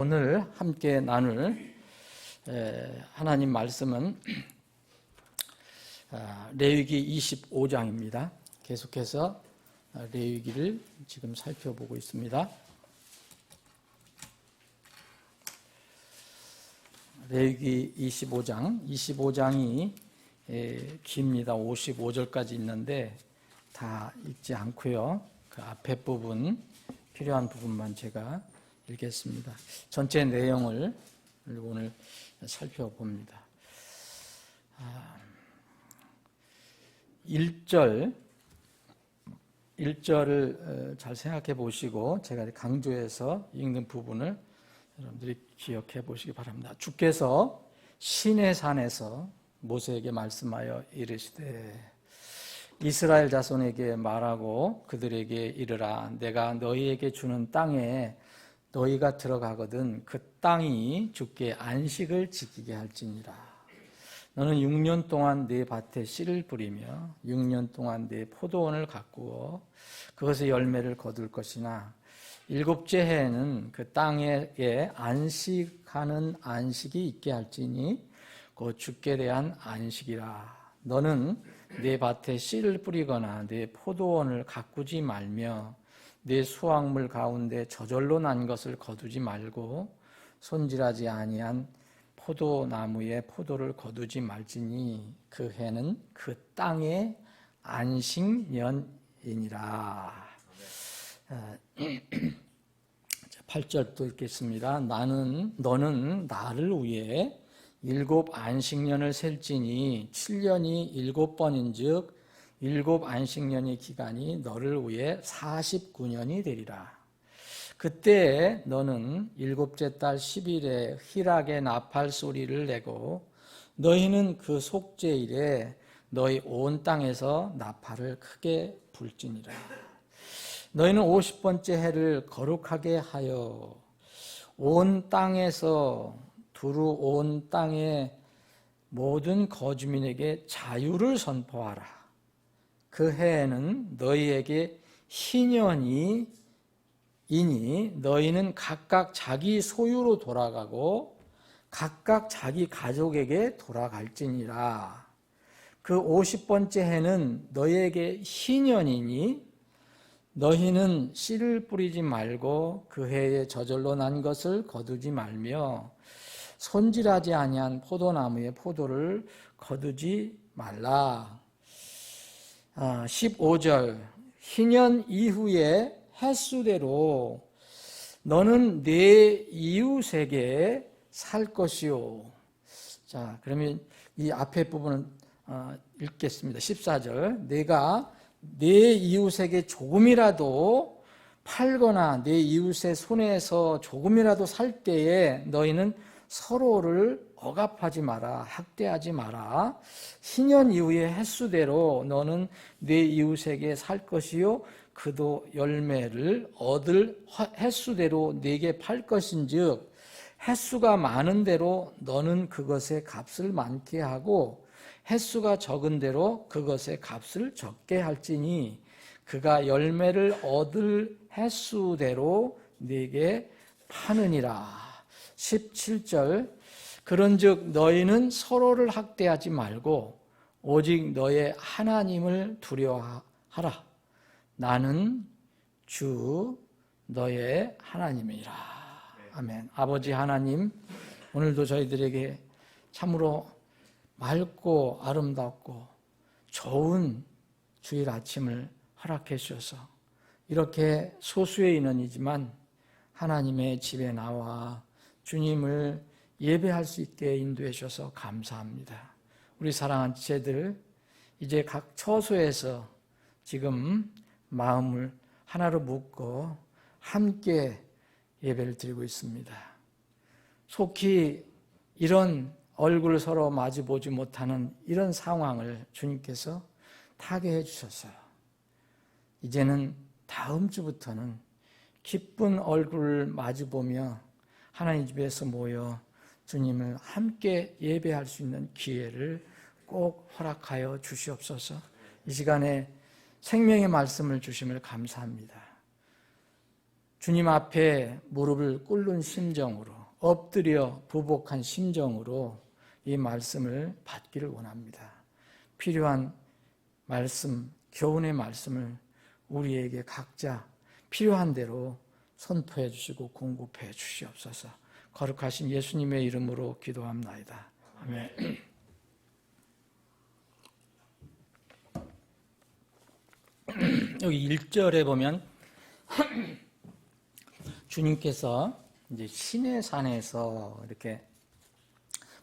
오늘 함께 나눌 하나님 말씀은 레위기 25장입니다. 계속해서 레위기를 지금 살펴보고 있습니다. 레위기 25장이 깁니다. 55절까지 있는데 다 읽지 않고요. 그 앞에 부분, 필요한 부분만 제가 읽겠습니다. 전체 내용을 오늘 살펴봅니다. 1절을 잘 생각해 보시고 제가 강조해서 읽는 부분을 여러분들이 기억해 보시기 바랍니다. 주께서 시내 산에서 모세에게 말씀하여 이르시되 이스라엘 자손에게 말하고 그들에게 이르라. 내가 너희에게 주는 땅에 너희가 들어가거든 그 땅이 주께 안식을 지키게 할지니라. 너는 6년 동안 네 밭에 씨를 뿌리며 6년 동안 네 포도원을 가꾸어 그것의 열매를 거둘 것이나 7째 해에는 그 땅에 안식하는 안식이 있게 할지니 곧 주께 대한 안식이라. 너는 네 밭에 씨를 뿌리거나 네 포도원을 가꾸지 말며 네 수확물 가운데 저절로 난 것을 거두지 말고 손질하지 아니한 포도나무에 포도를 거두지 말지니 그 해는 그 땅의 안식년이니라. 8절도 읽겠습니다. 너는 나를 위해 7 안식년을 셀지니 7년이 7번인즉 7 안식년의 기간이 너를 위해 49년이 되리라. 그때 너는 7째 달 10일에 희락의 나팔 소리를 내고 너희는 그 속죄일에 너희 온 땅에서 나팔을 크게 불지니라. 너희는 50번째 해를 거룩하게 하여 온 땅에서 두루 온 땅의 모든 거주민에게 자유를 선포하라. 그 해에는 너희에게 희년이니 너희는 각각 자기 소유로 돌아가고 각각 자기 가족에게 돌아갈지니라. 그 50번째 해는 너희에게 희년이니 너희는 씨를 뿌리지 말고 그 해에 저절로 난 것을 거두지 말며 손질하지 아니한 포도나무에 포도를 거두지 말라. 15절 희년 이후에 횟수대로 너는 내 이웃에게 살 것이요. 자, 그러면 이 앞에 부분은 읽겠습니다. 14절 내가 내 이웃에게 조금이라도 팔거나 내 이웃의 손에서 조금이라도 살 때에 너희는 서로를 억압하지 마라. 학대하지 마라. 희년 이후의 횟수대로 너는 네 이웃에게 살 것이요 그도 열매를 얻을 횟수대로 네게 팔 것인즉 횟수가 많은 대로 너는 그것의 값을 많게 하고 횟수가 적은 대로 그것의 값을 적게 할지니 그가 열매를 얻을 횟수대로 네게 파느니라. 17절 그런즉 너희는 서로를 학대하지 말고 오직 너의 하나님을 두려워하라. 나는 주 너의 하나님이라. 아멘. 아버지 하나님, 오늘도 저희들에게 참으로 맑고 아름답고 좋은 주일 아침을 허락해 주셔서 이렇게 소수의 인원이지만 하나님의 집에 나와 주님을 예배할 수 있게 인도해 주셔서 감사합니다. 우리 사랑하는 지체들 이제 각 처소에서 지금 마음을 하나로 묶고 함께 예배를 드리고 있습니다. 속히 이런 얼굴을 서로 마주보지 못하는 이런 상황을 주님께서 타개해 주셨어요. 이제는 다음 주부터는 기쁜 얼굴을 마주보며 하나님 집에서 모여 주님을 함께 예배할 수 있는 기회를 꼭 허락하여 주시옵소서. 이 시간에 생명의 말씀을 주심을 감사합니다. 주님 앞에 무릎을 꿇는 심정으로, 엎드려 부복한 심정으로 이 말씀을 받기를 원합니다. 필요한 말씀, 교훈의 말씀을 우리에게 각자 필요한 대로 선포해 주시고 공급해 주시옵소서. 거룩하신 예수님의 이름으로 기도합나이다. 아멘. 여기 1절에 보면 주님께서 이제 시내 산에서 이렇게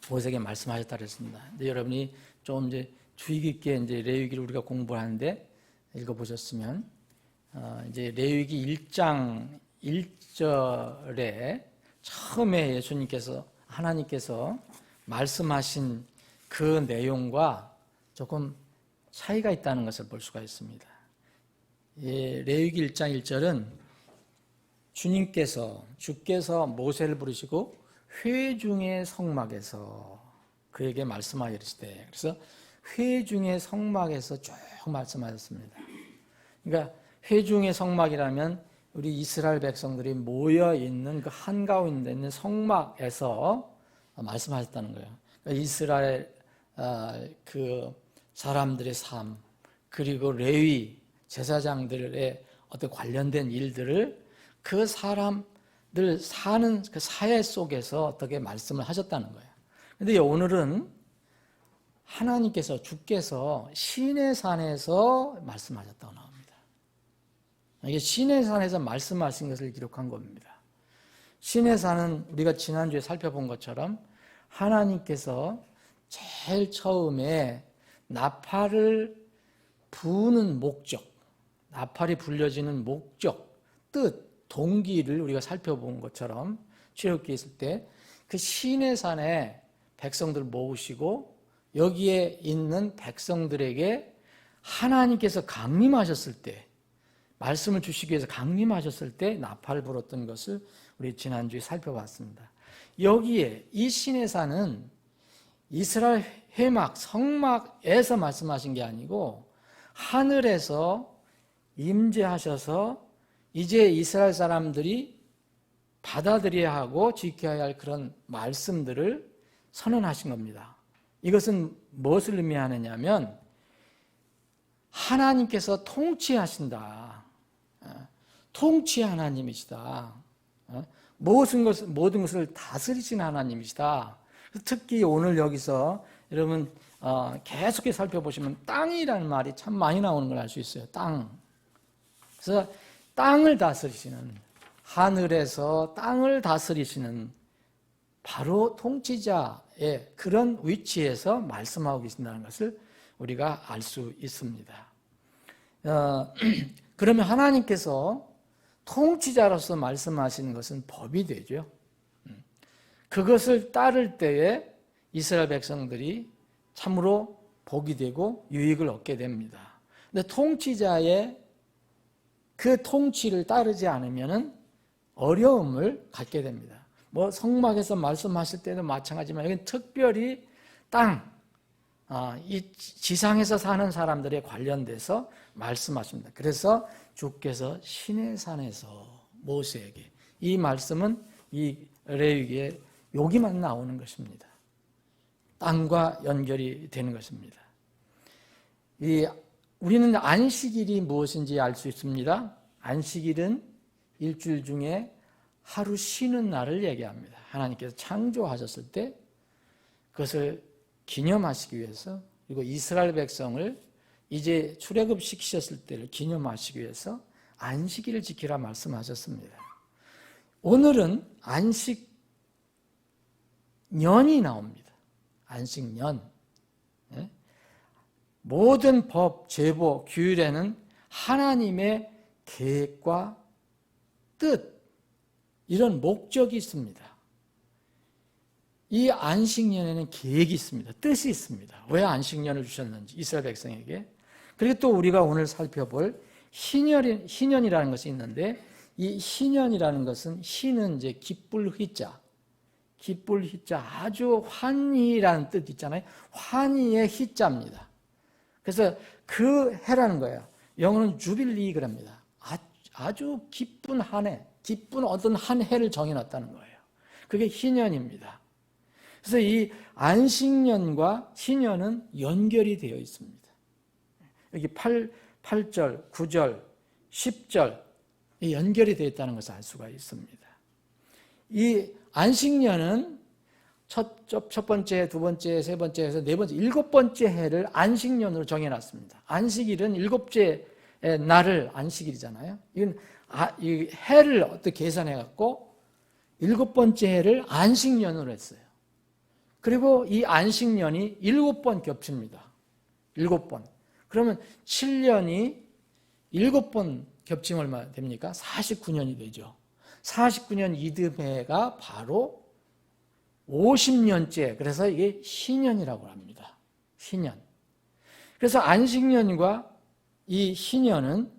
모세에게 말씀하셨다 그랬습니다. 근데 여러분이 좀 이제 주의 깊게 이제 레위기를 우리가 공부하는데 읽어보셨으면 이제 레위기 1장 1절에 처음에 예수님께서 하나님께서 말씀하신 그 내용과 조금 차이가 있다는 것을 볼 수가 있습니다. 레위기 1장 1절은 주께서 모세를 부르시고 회중의 성막에서 그에게 말씀하여 이르시되, 그래서 회중의 성막에서 쭉 말씀하셨습니다. 그러니까 회중의 성막이라면 우리 이스라엘 백성들이 모여 있는 그 한가운데 있는 성막에서 말씀하셨다는 거예요. 그러니까 이스라엘 그 사람들의 삶, 그리고 레위 제사장들의 어떤 관련된 일들을 그 사람들 사는 그 사회 속에서 어떻게 말씀을 하셨다는 거예요. 그런데 오늘은 하나님께서, 주께서 시내산에서 말씀하셨다고 나옵니다. 이게 시내산에서 말씀하신 것을 기록한 겁니다. 시내산은 우리가 지난주에 살펴본 것처럼 하나님께서 제일 처음에 나팔을 부는 목적, 나팔이 불려지는 목적, 뜻, 동기를 우리가 살펴본 것처럼 출애굽기에 있을 때 그 시내산에 백성들 모으시고 여기에 있는 백성들에게 하나님께서 강림하셨을 때, 말씀을 주시기 위해서 강림하셨을 때 나팔을 불었던 것을 우리 지난주에 살펴봤습니다. 여기에 이 시내산은 이스라엘 회막, 성막에서 말씀하신 게 아니고 하늘에서 임재하셔서 이제 이스라엘 사람들이 받아들여야 하고 지켜야 할 그런 말씀들을 선언하신 겁니다. 이것은 무엇을 의미하느냐면 하나님께서 통치하신다. 통치 하나님이시다. 모든 것을 다스리신 하나님이시다. 특히 오늘 여기서 여러분 계속해서 살펴보시면 땅이라는 말이 참 많이 나오는 걸 알 수 있어요. 땅. 그래서 땅을 다스리시는, 하늘에서 땅을 다스리시는 바로 통치자의 그런 위치에서 말씀하고 계신다는 것을 우리가 알 수 있습니다. 그러면 하나님께서 통치자로서 말씀하시는 것은 법이 되죠. 그것을 따를 때에 이스라엘 백성들이 참으로 복이 되고 유익을 얻게 됩니다. 근데 통치자의 그 통치를 따르지 않으면 어려움을 갖게 됩니다. 뭐 성막에서 말씀하실 때도 마찬가지지만 여기는 특별히 땅, 이 지상에서 사는 사람들에 관련돼서 말씀하십니다. 그래서 주께서 시내산에서 모세에게, 이 말씀은 이 레위기에 여기만 나오는 것입니다. 땅과 연결이 되는 것입니다. 우리는 안식일이 무엇인지 알 수 있습니다. 안식일은 일주일 중에 하루 쉬는 날을 얘기합니다. 하나님께서 창조하셨을 때 그것을 기념하시기 위해서, 그리고 이스라엘 백성을 이제 출애굽시키셨을 때를 기념하시기 위해서 안식일을 지키라 말씀하셨습니다. 오늘은 안식년이 나옵니다. 안식년. 모든 법, 제보, 규율에는 하나님의 계획과 뜻, 이런 목적이 있습니다. 이 안식년에는 계획이 있습니다. 뜻이 있습니다. 왜 안식년을 주셨는지 이스라엘 백성에게. 그리고 또 우리가 오늘 살펴볼 희년이라는 것이 있는데, 이 희년이라는 것은, 희는 이제 기쁠 희자, 아주 환희라는 뜻 있잖아요. 환희의 희자입니다. 그래서 그 해라는 거예요. 영어는 주빌리 그럽니다. 아주 기쁜 한 해, 기쁜 어떤 한 해를 정해놨다는 거예요. 그게 희년입니다. 그래서 이 안식년과 희년은 연결이 되어 있습니다. 여기 8절, 9절, 10절 연결이 되어 있다는 것을 알 수가 있습니다. 이 안식년은 첫 번째, 두 번째, 세 번째 해서 네 번째, 일곱 번째 해를 안식년으로 정해놨습니다. 안식일은 일곱째 날을 안식일이잖아요. 이건 이 해를 어떻게 계산해갖고 일곱 번째 해를 안식년으로 했어요. 그리고 이 안식년이 7번 겹칩니다. 7번. 그러면 7년이 7번 겹치면 얼마 됩니까? 49년이 되죠. 49년 이듬해가 바로 50년째. 그래서 이게 희년이라고 합니다. 희년. 그래서 안식년과 이 희년은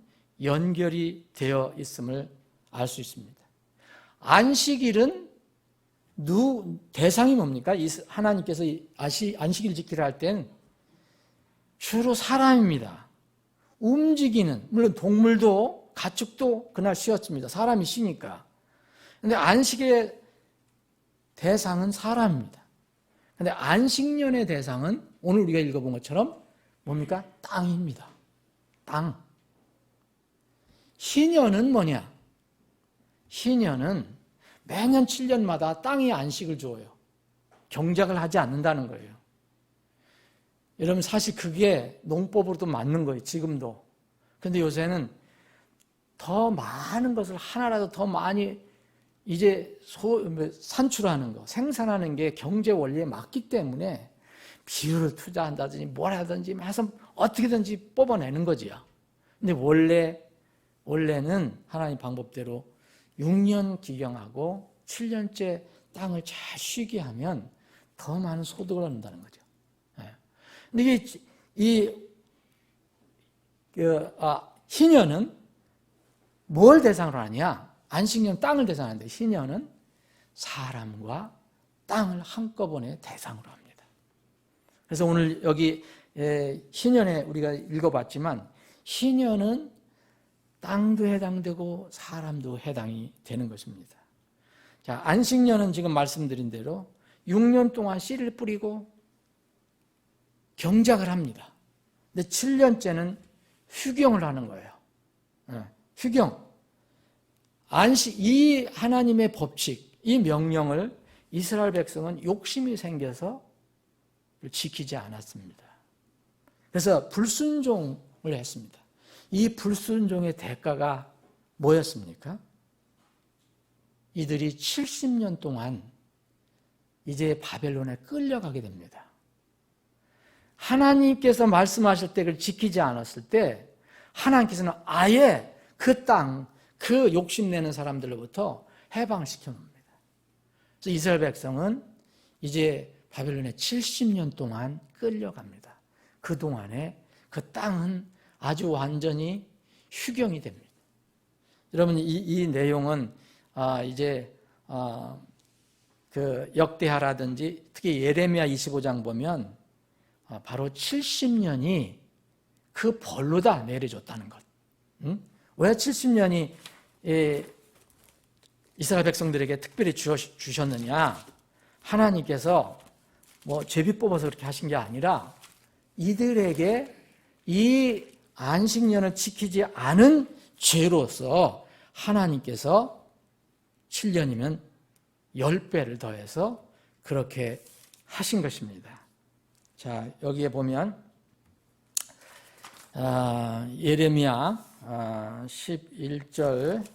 연결이 되어 있음을 알 수 있습니다. 안식일은 대상이 뭡니까? 하나님께서 안식일 지키라 할 땐 주로 사람입니다. 움직이는, 물론 동물도 가축도 그날 쉬었습니다. 사람이 쉬니까. 그런데 안식의 대상은 사람입니다. 그런데 안식년의 대상은 오늘 우리가 읽어본 것처럼 뭡니까? 땅입니다. 땅. 희년은 뭐냐? 희년은 매년 7년마다 땅이 안식을 줘요. 경작을 하지 않는다는 거예요. 여러분 사실 그게 농법으로도 맞는 거예요. 지금도. 그런데 요새는 더 많은 것을 하나라도 더 많이 이제 산출하는 거, 생산하는 게 경제 원리에 맞기 때문에 비율을 투자한다든지 뭘 하든지 해서 어떻게든지 뽑아내는 거지요. 근데 원래는 하나님 방법대로 6년 기경하고 7년째 땅을 잘 쉬게 하면 더 많은 소득을 얻는다는 거죠. 근데 희년은 뭘 대상으로 하냐? 안식년 땅을 대상하는데 희년은 사람과 땅을 한꺼번에 대상으로 합니다. 그래서 오늘 여기 희년에 우리가 읽어봤지만 희년은 땅도 해당되고 사람도 해당이 되는 것입니다. 자, 안식년은 지금 말씀드린 대로 6년 동안 씨를 뿌리고 경작을 합니다. 근데 7년째는 휴경을 하는 거예요. 휴경. 이 하나님의 법칙, 이 명령을 이스라엘 백성은 욕심이 생겨서 지키지 않았습니다. 그래서 불순종을 했습니다. 이 불순종의 대가가 뭐였습니까? 이들이 70년 동안 이제 바벨론에 끌려가게 됩니다. 하나님께서 말씀하실 때 그걸 지키지 않았을 때 하나님께서는 아예 그 땅, 그 욕심내는 사람들로부터 해방시켜 놉니다. 그래서 이스라엘 백성은 이제 바벨론에 70년 동안 끌려갑니다. 그동안에 그 땅은 아주 완전히 휴경이 됩니다. 여러분 이 내용은 그 역대하라든지 특히 예레미야 25장 보면 바로 70년이 그 벌로다 내려줬다는 것. 왜 70년이 이스라엘 백성들에게 특별히 주셨느냐? 하나님께서 뭐 제비 뽑아서 그렇게 하신 게 아니라 이들에게 이 안식년을 지키지 않은 죄로서 하나님께서 7년이면 10배를 더해서 그렇게 하신 것입니다. 자, 여기에 보면 예레미야 11절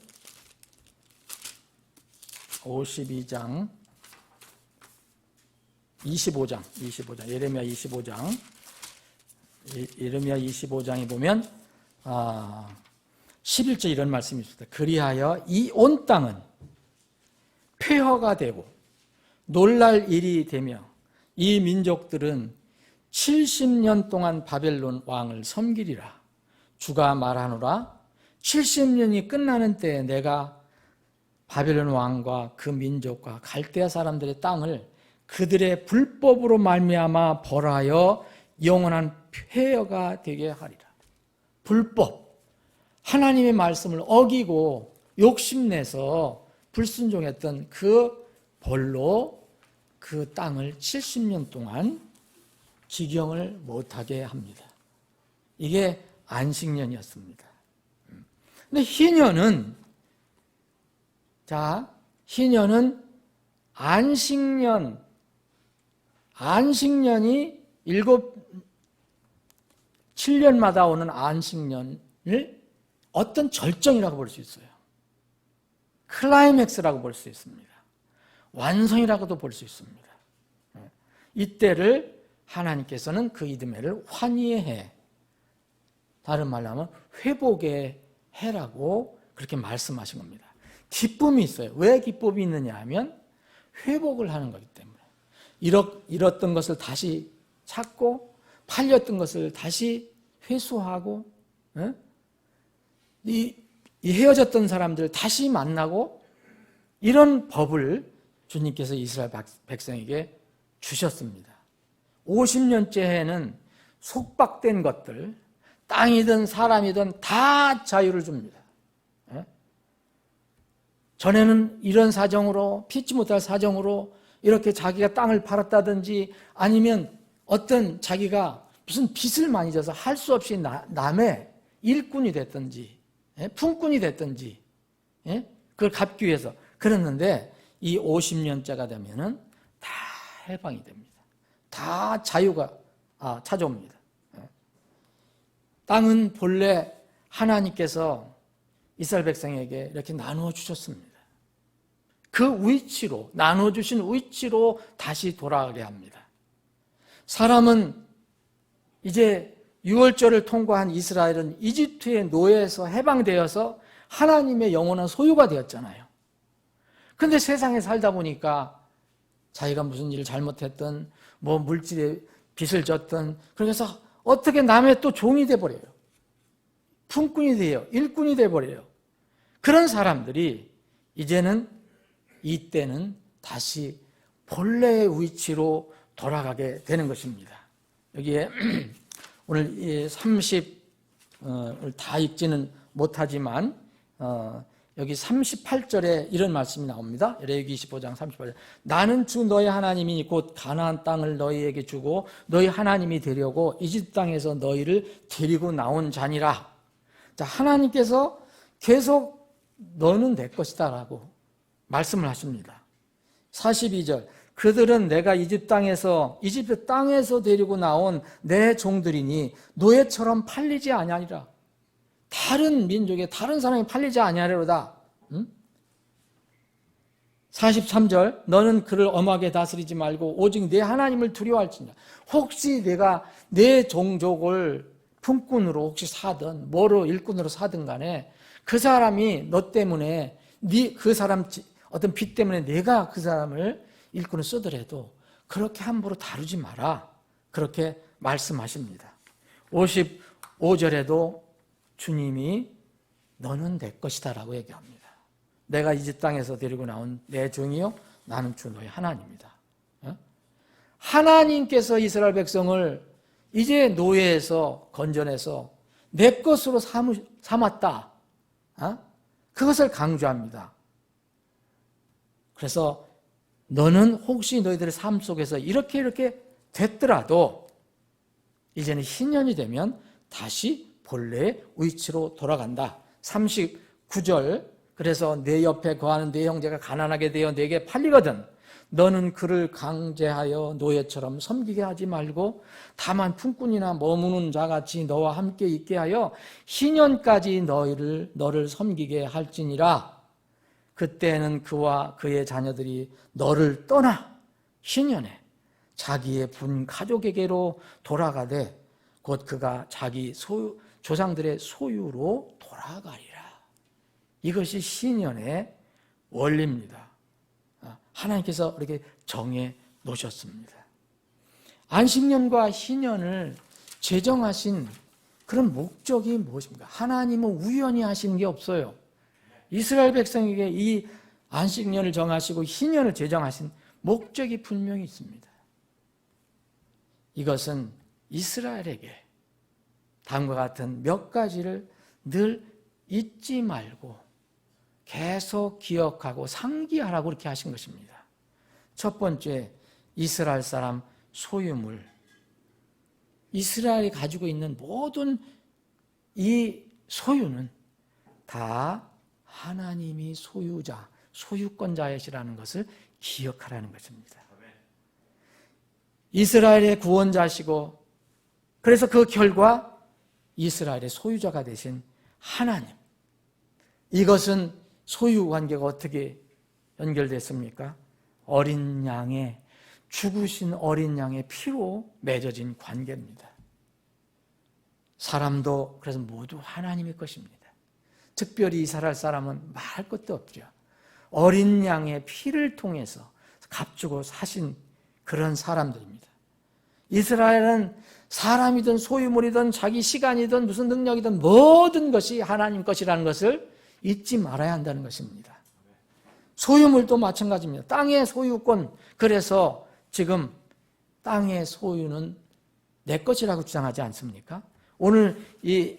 52장 25장 예레미야 25장 예레미야 25장에 보면 11절 이런 말씀이 있습니다. 그리하여 이 온 땅은 폐허가 되고 놀랄 일이 되며 이 민족들은 70년 동안 바벨론 왕을 섬기리라. 주가 말하노라. 70년이 끝나는 때에 내가 바벨론 왕과 그 민족과 갈대아 사람들의 땅을 그들의 불법으로 말미암아 벌하여 영원한 폐허가 되게 하리라. 불법, 하나님의 말씀을 어기고 욕심내서 불순종했던 그 벌로 그 땅을 70년 동안 기경을 못하게 합니다. 이게 안식년이었습니다. 근데 희년은 안식년이 7년마다 오는 안식년을 어떤 절정이라고 볼 수 있어요. 클라이맥스라고 볼 수 있습니다. 완성이라고도 볼 수 있습니다. 이때를 하나님께서는 그 이듬해를 환희의 해, 다른 말로 하면 회복의 해라고 그렇게 말씀하신 겁니다. 기쁨이 있어요. 왜 기쁨이 있느냐 하면 회복을 하는 거기 때문에 잃었던 것을 다시 찾고 팔렸던 것을 다시 회수하고 이 헤어졌던 사람들 다시 만나고 이런 법을 주님께서 이스라엘 백성에게 주셨습니다. 50년째 해는 속박된 것들, 땅이든 사람이든 다 자유를 줍니다. 전에는 이런 사정으로, 피치 못할 사정으로 이렇게 자기가 땅을 팔았다든지 아니면 어떤 자기가 무슨 빚을 많이 져서 할 수 없이 남의 일꾼이 됐든지 품꾼이 됐든지 그걸 갚기 위해서 그랬는데 이 50년째가 되면은 다 해방이 됩니다. 다 자유가 찾아옵니다. 땅은 본래 하나님께서 이스라엘 백성에게 이렇게 나누어 주셨습니다. 그 위치로, 나누어 주신 위치로 다시 돌아가게 합니다. 사람은 이제 6월절을 통과한 이스라엘은 이집트의 노예에서 해방되어서 하나님의 영원한 소유가 되었잖아요. 그런데 세상에 살다 보니까 자기가 무슨 일을 잘못했든 뭐 물질에 빚을 졌든 그래서 어떻게 남의 또 종이 돼버려요. 품꾼이 돼요. 일꾼이 돼버려요. 그런 사람들이 이때는 다시 본래의 위치로 돌아가게 되는 것입니다. 여기에 오늘 30을 다 읽지는 못하지만 여기 38절에 이런 말씀이 나옵니다. 레위기 25장 38절. 나는 주 너희 하나님이니 곧 가나안 땅을 너희에게 주고 너희 하나님이 되려고 이집트 땅에서 너희를 데리고 나온 자니라. 자, 하나님께서 계속 너는 내 것이다 라고 말씀을 하십니다. 42절. 그들은 내가 이집트 땅에서 데리고 나온 내 종들이니 노예처럼 팔리지 아니하리라. 다른 민족에 다른 사람이 팔리지 아니하리로다. 43절. 너는 그를 엄하게 다스리지 말고 오직 내 하나님을 두려워할지니라. 혹시 내가 내 종족을 품꾼으로 혹시 사든 뭐로 일꾼으로 사든 간에 그 사람이 너 때문에 그 사람 어떤 빚 때문에 내가 그 사람을 일꾼을 쓰더라도 그렇게 함부로 다루지 마라. 그렇게 말씀하십니다. 55절에도 주님이 너는 내 것이다 라고 얘기합니다. 내가 이집 땅에서 데리고 나온 내 종이요 나는 주 너의 하나님이다. 하나님께서 이스라엘 백성을 이제 노예에서 건져내서 내 것으로 삼았다. 그것을 강조합니다. 그래서 너는 혹시 너희들의 삶 속에서 이렇게 됐더라도 이제는 희년이 되면 다시 본래의 위치로 돌아간다. 39절. 그래서 내 옆에 거하는 내 형제가 가난하게 되어 내게 팔리거든 너는 그를 강제하여 노예처럼 섬기게 하지 말고 다만 품꾼이나 머무는 자같이 너와 함께 있게 하여 희년까지 너를 섬기게 할지니라. 그때는 그와 그의 자녀들이 너를 떠나 희년에 자기의 분 가족에게로 돌아가되 곧 그가 자기 조상들의 소유로 돌아가리라. 이것이 희년의 원리입니다. 하나님께서 이렇게 정해 놓으셨습니다. 안식년과 희년을 제정하신 그런 목적이 무엇입니까? 하나님은 우연히 하시는 게 없어요. 이스라엘 백성에게 이 안식년을 정하시고 희년을 제정하신 목적이 분명히 있습니다. 이것은 이스라엘에게 다음과 같은 몇 가지를 늘 잊지 말고 계속 기억하고 상기하라고 그렇게 하신 것입니다. 첫 번째, 이스라엘 사람 소유물. 이스라엘이 가지고 있는 모든 이 소유는 다 하나님이 소유자, 소유권자이시라는 것을 기억하라는 것입니다. 이스라엘의 구원자시고, 그래서 그 결과 이스라엘의 소유자가 되신 하나님. 이것은 소유 관계가 어떻게 연결됐습니까? 어린 양의, 죽으신 어린 양의 피로 맺어진 관계입니다. 사람도 그래서 모두 하나님의 것입니다. 특별히 이스라엘 사람은 말할 것도 없죠. 어린 양의 피를 통해서 값주고 사신 그런 사람들입니다. 이스라엘은 사람이든 소유물이든 자기 시간이든 무슨 능력이든 모든 것이 하나님 것이라는 것을 잊지 말아야 한다는 것입니다. 소유물도 마찬가지입니다. 땅의 소유권, 그래서 지금 땅의 소유는 내 것이라고 주장하지 않습니까? 오늘 이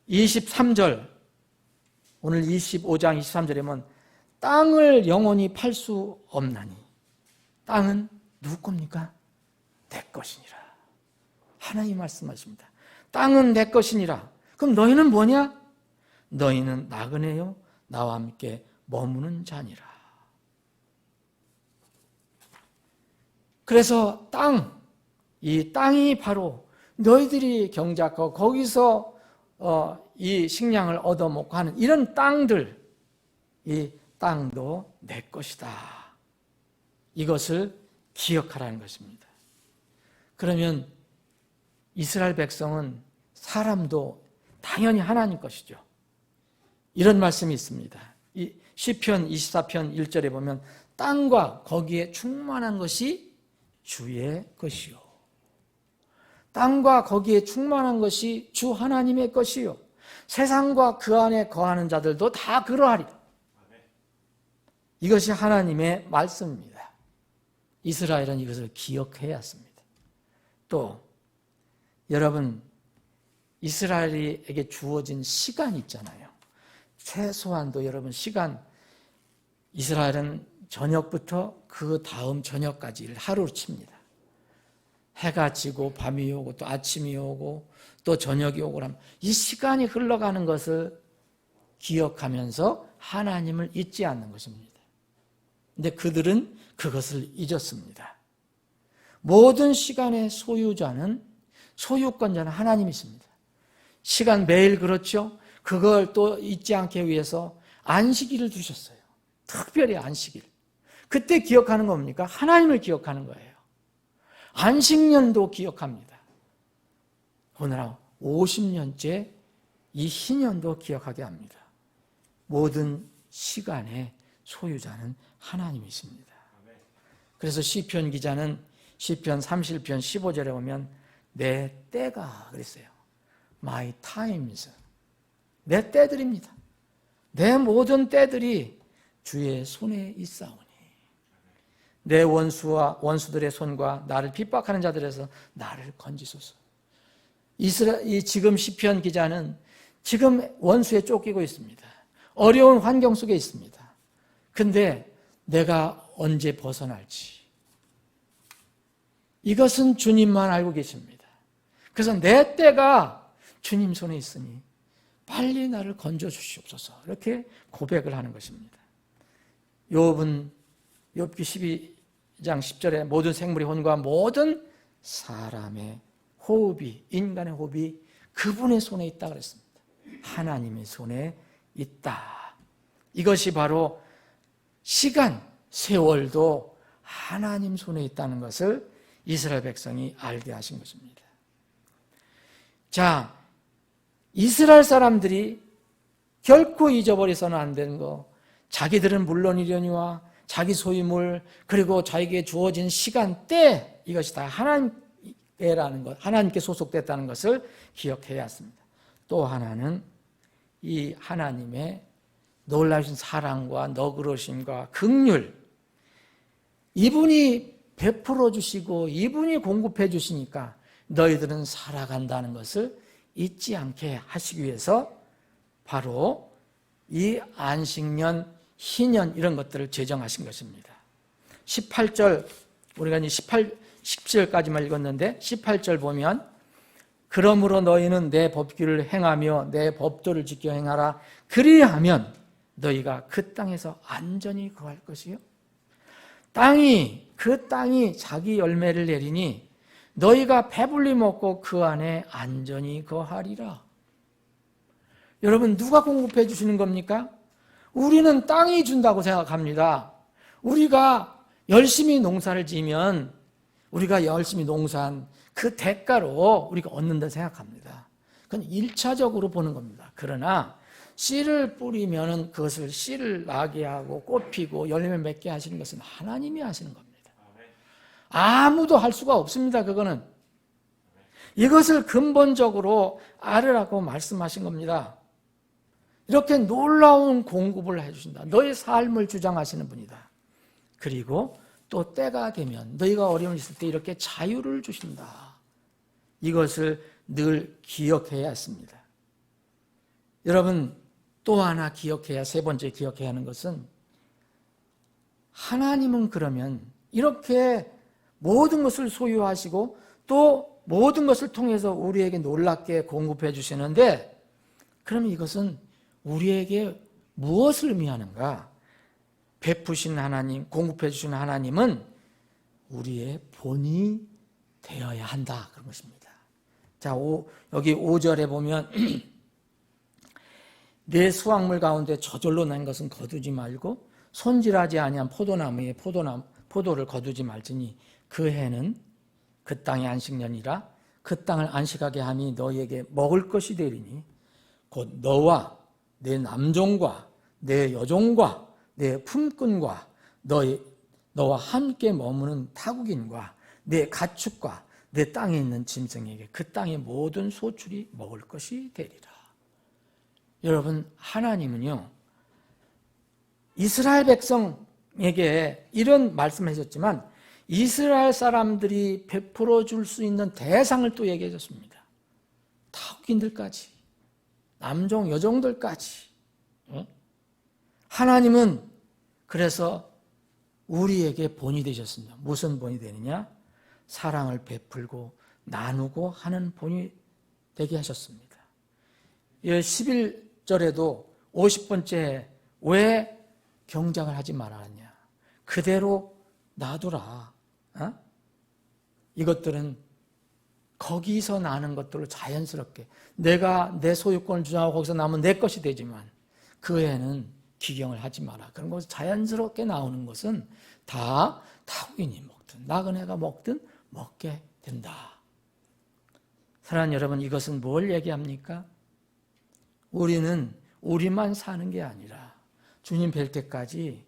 23절, 오늘 25장 23절에 보면 땅을 영원히 팔 수 없나니 땅은 누구 겁니까? 내 것이니라. 하나님 말씀하십니다. 땅은 내 것이니라. 그럼 너희는 뭐냐? 너희는 나그네요 나와 함께 머무는 자니라. 그래서 이 땅이 바로 너희들이 경작하고 거기서 이 식량을 얻어먹고 하는 이런 땅들, 이 땅도 내 것이다. 이것을 기억하라는 것입니다. 그러면 이스라엘 백성은 사람도 당연히 하나님 것이죠. 이런 말씀이 있습니다. 이 시편 24편 1절에 보면 땅과 거기에 충만한 것이 주의 것이요. 땅과 거기에 충만한 것이 주 하나님의 것이요. 세상과 그 안에 거하는 자들도 다 그러하리라. 이것이 하나님의 말씀입니다. 이스라엘은 이것을 기억해야 했습니다. 또 여러분, 이스라엘에게 주어진 시간이 있잖아요. 최소한도 여러분 시간, 이스라엘은 저녁부터 그 다음 저녁까지를 하루로 칩니다. 해가 지고 밤이 오고 또 아침이 오고 또 저녁이 오고 하면 이 시간이 흘러가는 것을 기억하면서 하나님을 잊지 않는 것입니다. 근데 그들은 그것을 잊었습니다. 모든 시간의 소유자는, 소유권자는 하나님이십니다. 시간 매일 그렇죠? 그걸 또 잊지 않게 위해서 안식일을 두셨어요. 특별히 안식일. 그때 기억하는 겁니까? 하나님을 기억하는 거예요. 안식년도 기억합니다. 오늘 50년째 이 희년도 기억하게 합니다. 모든 시간의 소유자는 하나님이십니다. 그래서 시편 기자는 시편 30편 15절에 보면 내 때가 그랬어요. My times. 내 때들입니다. 내 모든 때들이 주의 손에 있사오니 내 원수들의 손과 나를 핍박하는 자들에서 나를 건지소서. 지금 시편 기자는 지금 원수에 쫓기고 있습니다. 어려운 환경 속에 있습니다. 근데 내가 언제 벗어날지 이것은 주님만 알고 계십니다. 그래서 내 때가 주님 손에 있으니 빨리 나를 건져 주시옵소서. 이렇게 고백을 하는 것입니다. 욥기 12장 10절에 모든 생물의 혼과 모든 사람의 호흡이, 인간의 호흡이 그분의 손에 있다 그랬습니다. 하나님의 손에 있다. 이것이 바로 시간, 세월도 하나님 손에 있다는 것을 이스라엘 백성이 알게 하신 것입니다. 자, 이스라엘 사람들이 결코 잊어버려서는 안 되는 거, 자기들은 물론이려니와 자기 소유물, 그리고 자기에게 주어진 시간대, 이것이 다 하나님께라는 것, 하나님께 소속됐다는 것을 기억해야 했습니다. 또 하나는 이 하나님의 놀라우신 사랑과 너그러심과 긍휼, 이분이 베풀어 주시고 이분이 공급해 주시니까 너희들은 살아간다는 것을 잊지 않게 하시기 위해서 바로 이 안식년, 희년 이런 것들을 제정하신 것입니다. 18절 우리가 이제 17절까지만 읽었는데 18절 보면 그러므로 너희는 내 법규를 행하며 내 법도를 지켜 행하라. 그리하면 너희가 그 땅에서 안전히 거할 것이요. 그 땅이 자기 열매를 내리니 너희가 배불리 먹고 그 안에 안전히 거하리라. 여러분, 누가 공급해 주시는 겁니까? 우리는 땅이 준다고 생각합니다. 우리가 열심히 농사를 지으면 우리가 열심히 농사한 그 대가로 우리가 얻는다 생각합니다. 그건 1차적으로 보는 겁니다. 그러나 씨를 뿌리면 그것을 씨를 나게 하고 꽃 피고 열매 맺게 하시는 것은 하나님이 하시는 겁니다. 아무도 할 수가 없습니다. 그거는. 이것을 근본적으로 알으라고 말씀하신 겁니다. 이렇게 놀라운 공급을 해주신다. 너의 삶을 주장하시는 분이다. 그리고 또 때가 되면 너희가 어려움이 있을 때 이렇게 자유를 주신다. 이것을 늘 기억해야 했습니다. 여러분, 또 하나 기억해야, 세 번째 기억해야 하는 것은 하나님은 그러면 이렇게 모든 것을 소유하시고 또 모든 것을 통해서 우리에게 놀랍게 공급해 주시는데 그러면 이것은 우리에게 무엇을 의미하는가? 베푸신 하나님, 공급해 주신 하나님은 우리의 본이 되어야 한다. 그런 것입니다. 자, 여기 5절에 보면 내 수확물 가운데 저절로 난 것은 거두지 말고 손질하지 아니한 포도나무에 포도를 거두지 말지니 그 해는 그 땅의 안식년이라 그 땅을 안식하게 하니 너희에게 먹을 것이 되리니 곧 너와 내 남종과 내 여종과 내 품꾼과 너와 함께 머무는 타국인과 내 가축과 내 땅에 있는 짐승에게 그 땅의 모든 소출이 먹을 것이 되리라. 여러분, 하나님은요 이스라엘 백성에게 이런 말씀하셨지만 이스라엘 사람들이 베풀어 줄 수 있는 대상을 또 얘기해 줬습니다. 타국인들까지, 남종, 여종들까지. 하나님은 그래서 우리에게 본이 되셨습니다. 무슨 본이 되느냐? 사랑을 베풀고 나누고 하는 본이 되게 하셨습니다. 11절에도 50번째 왜 경작을 하지 말았냐? 그대로 놔두라. 이것들은 거기서 나는 것들로 자연스럽게 내가 내 소유권을 주장하고 거기서 나면 내 것이 되지만 그 애는 기경을 하지 마라. 그런 것이 자연스럽게 나오는 것은 다 타국인이 먹든 나그네가 먹든 먹게 된다. 사랑하는 여러분, 이것은 뭘 얘기합니까? 우리는 우리만 사는 게 아니라 주님 뵐 때까지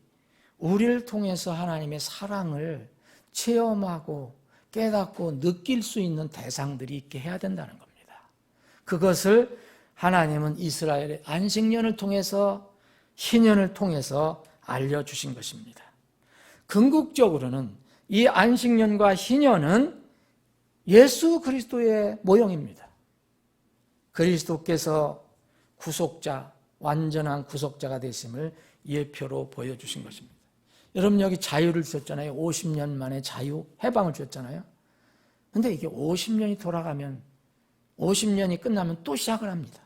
우리를 통해서 하나님의 사랑을 체험하고 깨닫고 느낄 수 있는 대상들이 있게 해야 된다는 겁니다. 그것을 하나님은 이스라엘의 안식년을 통해서 희년을 통해서 알려주신 것입니다. 궁극적으로는 이 안식년과 희년은 예수 그리스도의 모형입니다. 그리스도께서 구속자, 완전한 구속자가 되심을 예표로 보여주신 것입니다. 여러분, 여기 자유를 주셨잖아요. 50년 만에 자유, 해방을 주셨잖아요. 그런데 이게 50년이 돌아가면 50년이 끝나면 또 시작을 합니다.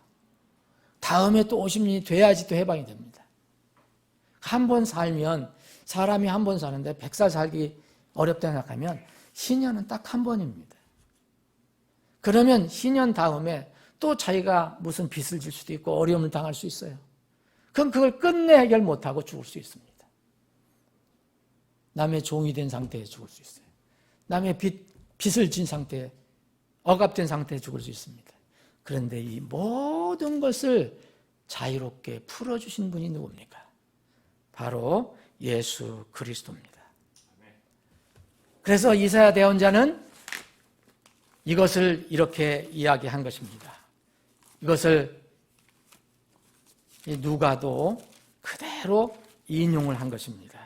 다음에 또 50년이 돼야지 또 해방이 됩니다. 한 번 살면, 사람이 한 번 사는데 100살 살기 어렵다 생각하면 희년은 딱 한 번입니다. 그러면 희년 다음에 또 자기가 무슨 빚을 질 수도 있고 어려움을 당할 수 있어요. 그럼 그걸 끝내 해결 못하고 죽을 수 있습니다. 남의 종이 된 상태에 죽을 수 있어요. 남의 빚을 진 상태에, 억압된 상태에 죽을 수 있습니다. 그런데 이 모든 것을 자유롭게 풀어주신 분이 누굽니까? 바로 예수 그리스도입니다. 그래서 이사야 대언자는 이것을 이렇게 이야기한 것입니다. 이것을 누가도 그대로 인용을 한 것입니다.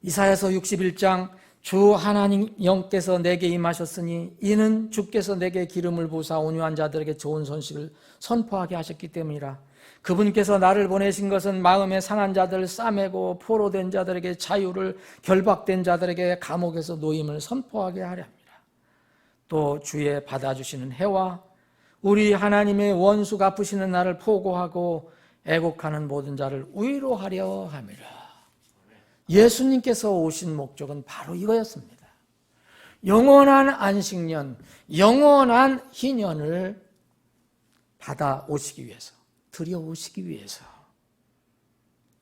이사야서 61장 주 하나님 영께서 내게 임하셨으니 이는 주께서 내게 기름을 부으사 온유한 자들에게 좋은 소식을 선포하게 하셨기 때문이라. 그분께서 나를 보내신 것은 마음에 상한 자들을 싸매고 포로된 자들에게 자유를, 결박된 자들에게 감옥에서 노임을 선포하게 하려 함이라. 또 주의 받아주시는 해와 우리 하나님의 원수 갚으시는 날을 포고하고 애곡하는 모든 자를 위로하려 함이라. 예수님께서 오신 목적은 바로 이거였습니다. 영원한 안식년, 영원한 희년을 받아오시기 위해서, 들여오시기 위해서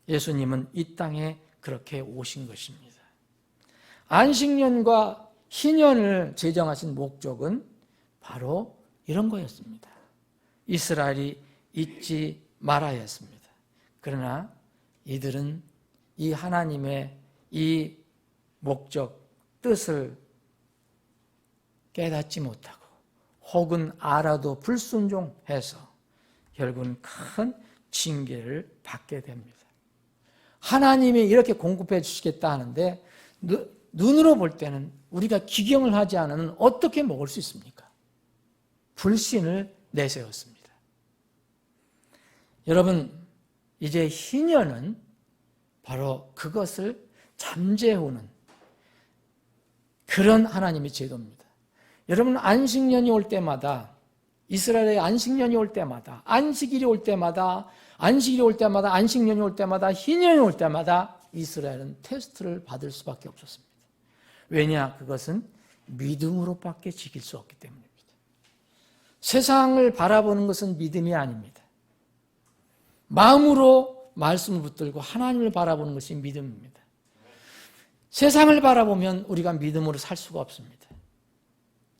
예수님은 이 땅에 그렇게 오신 것입니다. 안식년과 희년을 제정하신 목적은 바로 이런 거였습니다. 이스라엘이 잊지 말아야 했습니다. 그러나 이들은 이 하나님의 이 목적, 뜻을 깨닫지 못하고 혹은 알아도 불순종해서 결국은 큰 징계를 받게 됩니다. 하나님이 이렇게 공급해 주시겠다 하는데 눈으로 볼 때는 우리가 기경을 하지 않으면 어떻게 먹을 수 있습니까? 불신을 내세웠습니다. 여러분, 이제 희년은 바로 그것을 잠재우는 그런 하나님의 제도입니다. 여러분, 안식년이 올 때마다, 이스라엘의 안식년이 올 때마다, 안식일이 올 때마다, 안식년이 올 때마다, 희년이 올 때마다 이스라엘은 테스트를 받을 수밖에 없었습니다. 왜냐? 그것은 믿음으로밖에 지킬 수 없기 때문입니다. 세상을 바라보는 것은 믿음이 아닙니다. 마음으로 말씀을 붙들고 하나님을 바라보는 것이 믿음입니다. 세상을 바라보면 우리가 믿음으로 살 수가 없습니다.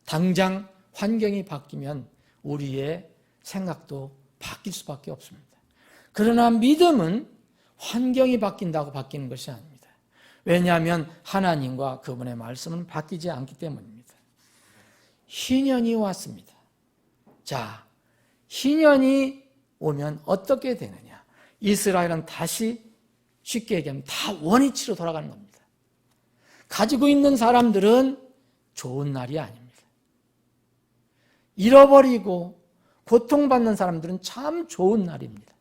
당장 환경이 바뀌면 우리의 생각도 바뀔 수밖에 없습니다. 그러나 믿음은 환경이 바뀐다고 바뀌는 것이 아닙니다. 왜냐하면 하나님과 그분의 말씀은 바뀌지 않기 때문입니다. 희년이 왔습니다. 자, 희년이 오면 어떻게 되느냐? 이스라엘은 다시 쉽게 얘기하면 다 원위치로 돌아가는 겁니다. 가지고 있는 사람들은 좋은 날이 아닙니다. 잃어버리고 고통받는 사람들은 참 좋은 날입니다.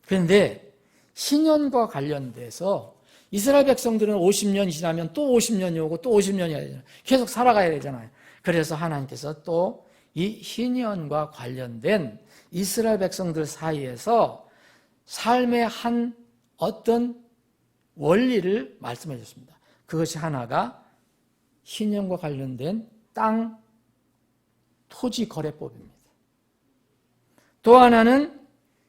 그런데 희년과 관련돼서 이스라엘 백성들은 50년이 지나면 또 50년이 오고 또 50년이 해야 되잖아요. 계속 살아가야 되잖아요. 그래서 하나님께서 또 이 희년과 관련된 이스라엘 백성들 사이에서 삶의 한 어떤 원리를 말씀해 주셨습니다. 그것이 하나가 희년과 관련된 땅, 토지 거래법입니다. 또 하나는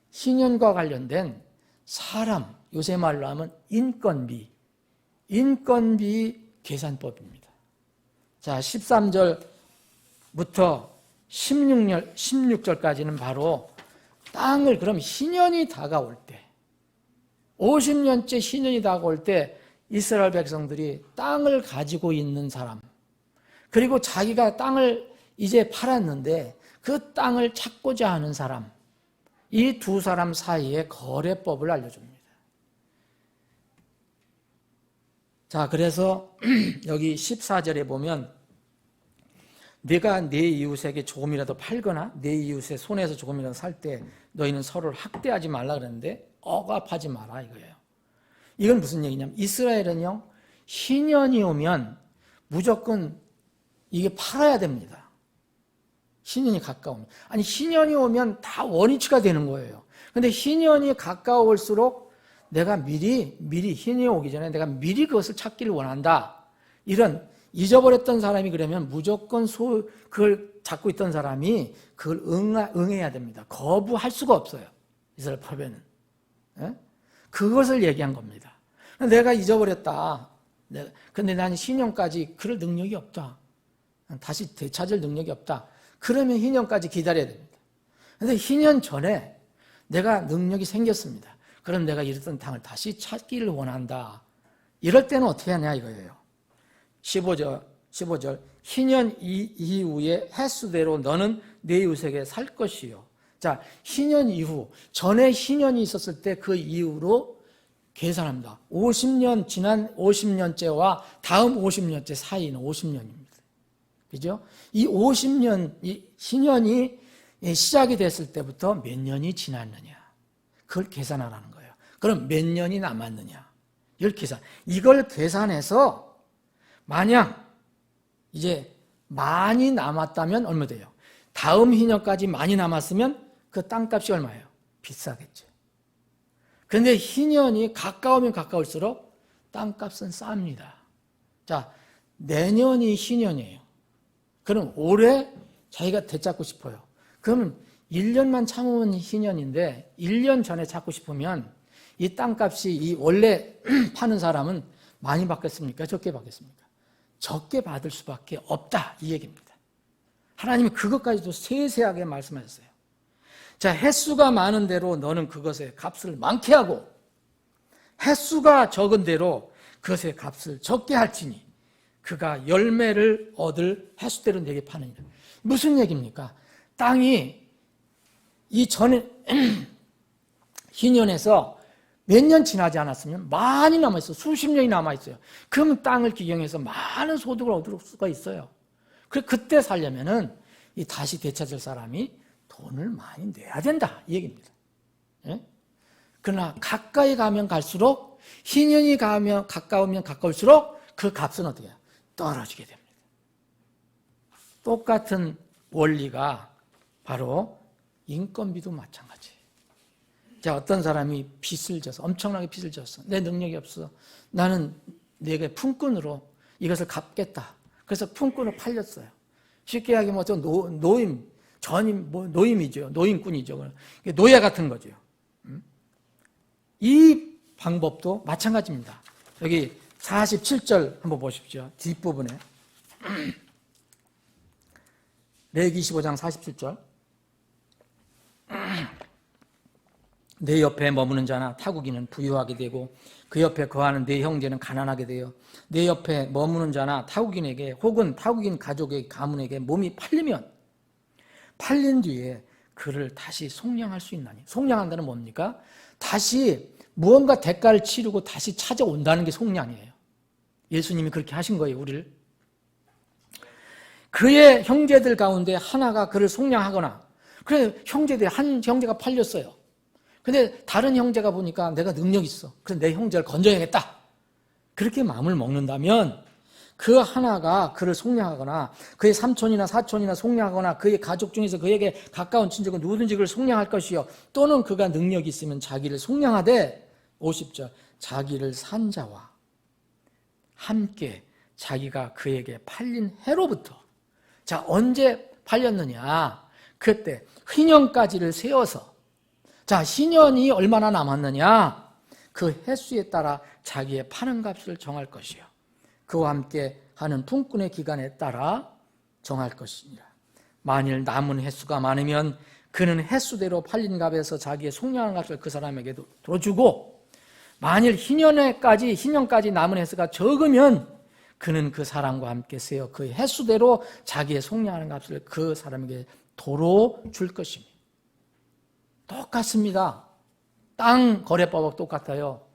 희년과 관련된 사람, 요새 말로 하면 인건비 계산법입니다. 자, 13절부터 16절까지는 바로 땅을, 그럼 희년이 다가올 때, 50년째 희년이 다가올 때 이스라엘 백성들이 땅을 가지고 있는 사람, 그리고 자기가 땅을 이제 팔았는데 그 땅을 찾고자 하는 사람, 이 두 사람 사이의 거래법을 알려줍니다. 자, 그래서 여기 14절에 보면 네가 네 이웃에게 조금이라도 팔거나 네 이웃의 손에서 조금이라도 살 때 너희는 서로를 학대하지 말라 그랬는데 억압하지 마라 이거예요. 이건 무슨 얘기냐면 이스라엘은요, 희년이 오면 무조건 이게 팔아야 됩니다. 희년이 가까우면. 아니, 희년이 오면 다 원위치가 되는 거예요. 근데 희년이 가까울수록 내가 미리 희년이 오기 전에 내가 미리 그것을 찾기를 원한다. 이런, 잊어버렸던 사람이 그러면 무조건 그걸 잡고 있던 사람이 그걸 응해야 됩니다. 거부할 수가 없어요. 이스라엘 법에는. 예? 그것을 얘기한 겁니다. 내가 잊어버렸다. 근데 나는 희년까지 그럴 능력이 없다. 다시 되찾을 능력이 없다. 그러면 희년까지 기다려야 됩니다. 그런데 희년 전에 내가 능력이 생겼습니다. 그럼 내가 잃었던 땅을 다시 찾기를 원한다. 이럴 때는 어떻게 하냐 이거예요. 15절 희년 이후에 횟수대로 너는 네 이웃에게 살 것이요. 자, 희년 이후, 전에 희년이 있었을 때 그 이후로 계산합니다. 50년, 지난 50년째와 다음 50년째 사이는 50년입니다. 그죠? 이 50년, 이 희년이 시작이 됐을 때부터 몇 년이 지났느냐. 그걸 계산하라는 거예요. 그럼 몇 년이 남았느냐. 이걸 계산해서 만약 이제 많이 남았다면 얼마 돼요? 다음 희년까지 많이 남았으면 그 땅값이 얼마예요? 비싸겠죠. 그런데 희년이 가까우면 가까울수록 땅값은 쌉니다. 자, 내년이 희년이에요. 그럼 올해 자기가 되찾고 싶어요. 그러면 1년만 참으면 희년인데 1년 전에 찾고 싶으면 이 땅값이 이 원래 파는 사람은 많이 받겠습니까? 적게 받겠습니까? 적게 받을 수밖에 없다 이 얘기입니다. 하나님이 그것까지도 세세하게 말씀하셨어요. 자, 횟수가 많은 대로 너는 그것의 값을 많게 하고 횟수가 적은 대로 그것의 값을 적게 할지니 그가 열매를 얻을 횟수대로 내게 파느니라. 무슨 얘기입니까? 땅이 이 전에 희년에서 몇 년 지나지 않았으면 많이 남아있어요. 수십 년이 남아있어요. 그러면 땅을 기경해서 많은 소득을 얻을 수가 있어요. 그때 살려면은 이 다시 되찾을 사람이 돈을 많이 내야 된다 이 얘기입니다. 예? 그러나 가까이 가면 갈수록 희년이 가까우면 가까울수록 그 값은 어떻게 해요? 떨어지게 됩니다. 똑같은 원리가 바로 인건비도 마찬가지예요. 자, 어떤 사람이 빚을 져서 엄청나게 빚을 졌어. 내 능력이 없어. 나는 내게 품꾼으로 이것을 갚겠다. 그래서 품꾼으로 팔렸어요. 쉽게 이야기하면 노임, 전임, 노임이죠. 노임꾼이죠. 노예 같은 거죠. 이 방법도 마찬가지입니다. 여기 47절 한번 보십시오. 뒷부분에. 레위기 25장 47절. 내 옆에 머무는 자나 타국인은 부유하게 되고 그 옆에 거하는 내 형제는 가난하게 되어 내 옆에 머무는 자나 타국인에게 혹은 타국인 가족의 가문에게 몸이 팔린 뒤에 그를 다시 속량할 수 있나니. 속량한다는 뭡니까? 다시 무언가 대가를 치르고 다시 찾아온다는 게 속량이에요. 예수님이 그렇게 하신 거예요, 우리를. 그의 형제들 가운데 하나가 그를 속량하거나, 그래, 한 형제가 팔렸어요. 근데 다른 형제가 보니까 내가 능력 있어. 그래서 내 형제를 건져야겠다. 그렇게 마음을 먹는다면 그 하나가 그를 속량하거나 그의 삼촌이나 사촌이나 속량하거나 그의 가족 중에서 그에게 가까운 친척은 누구든지 그를 속량할 것이요. 또는 그가 능력이 있으면 자기를 속량하되 50절 자기를 산 자와 함께 자기가 그에게 팔린 해로부터. 자, 언제 팔렸느냐? 그때 희년까지를 세워서, 자, 희년이 얼마나 남았느냐? 그 횟수에 따라 자기의 파는 값을 정할 것이요. 그와 함께 하는 품꾼의 기간에 따라 정할 것이니라. 만일 남은 횟수가 많으면 그는 횟수대로 팔린 값에서 자기의 속량한 값을 그 사람에게 들어주고, 만일 희년까지 남은 횟수가 적으면 그는 그 사람과 함께 세어 그 횟수대로 자기의 속량하는 값을 그 사람에게 도로 줄 것입니다. 똑같습니다. 땅 거래법하고 똑같아요.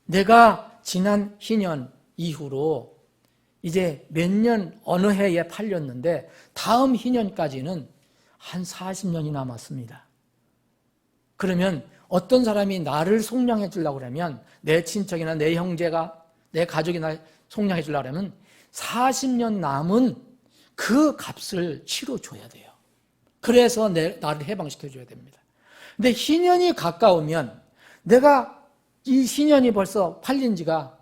내가 지난 희년 이후로 이제 몇 년 어느 해에 팔렸는데 다음 희년까지는 한 40년이 남았습니다. 그러면 어떤 사람이 나를 속량해 주려고 그러면 내 친척이나 내 형제가 내 가족이 날 속량해 주려고 그러면 40년 남은 그 값을 치러줘야 돼요. 그래서 나를 해방시켜 줘야 됩니다. 근데 희년이 가까우면 내가 이 희년이 벌써 팔린 지가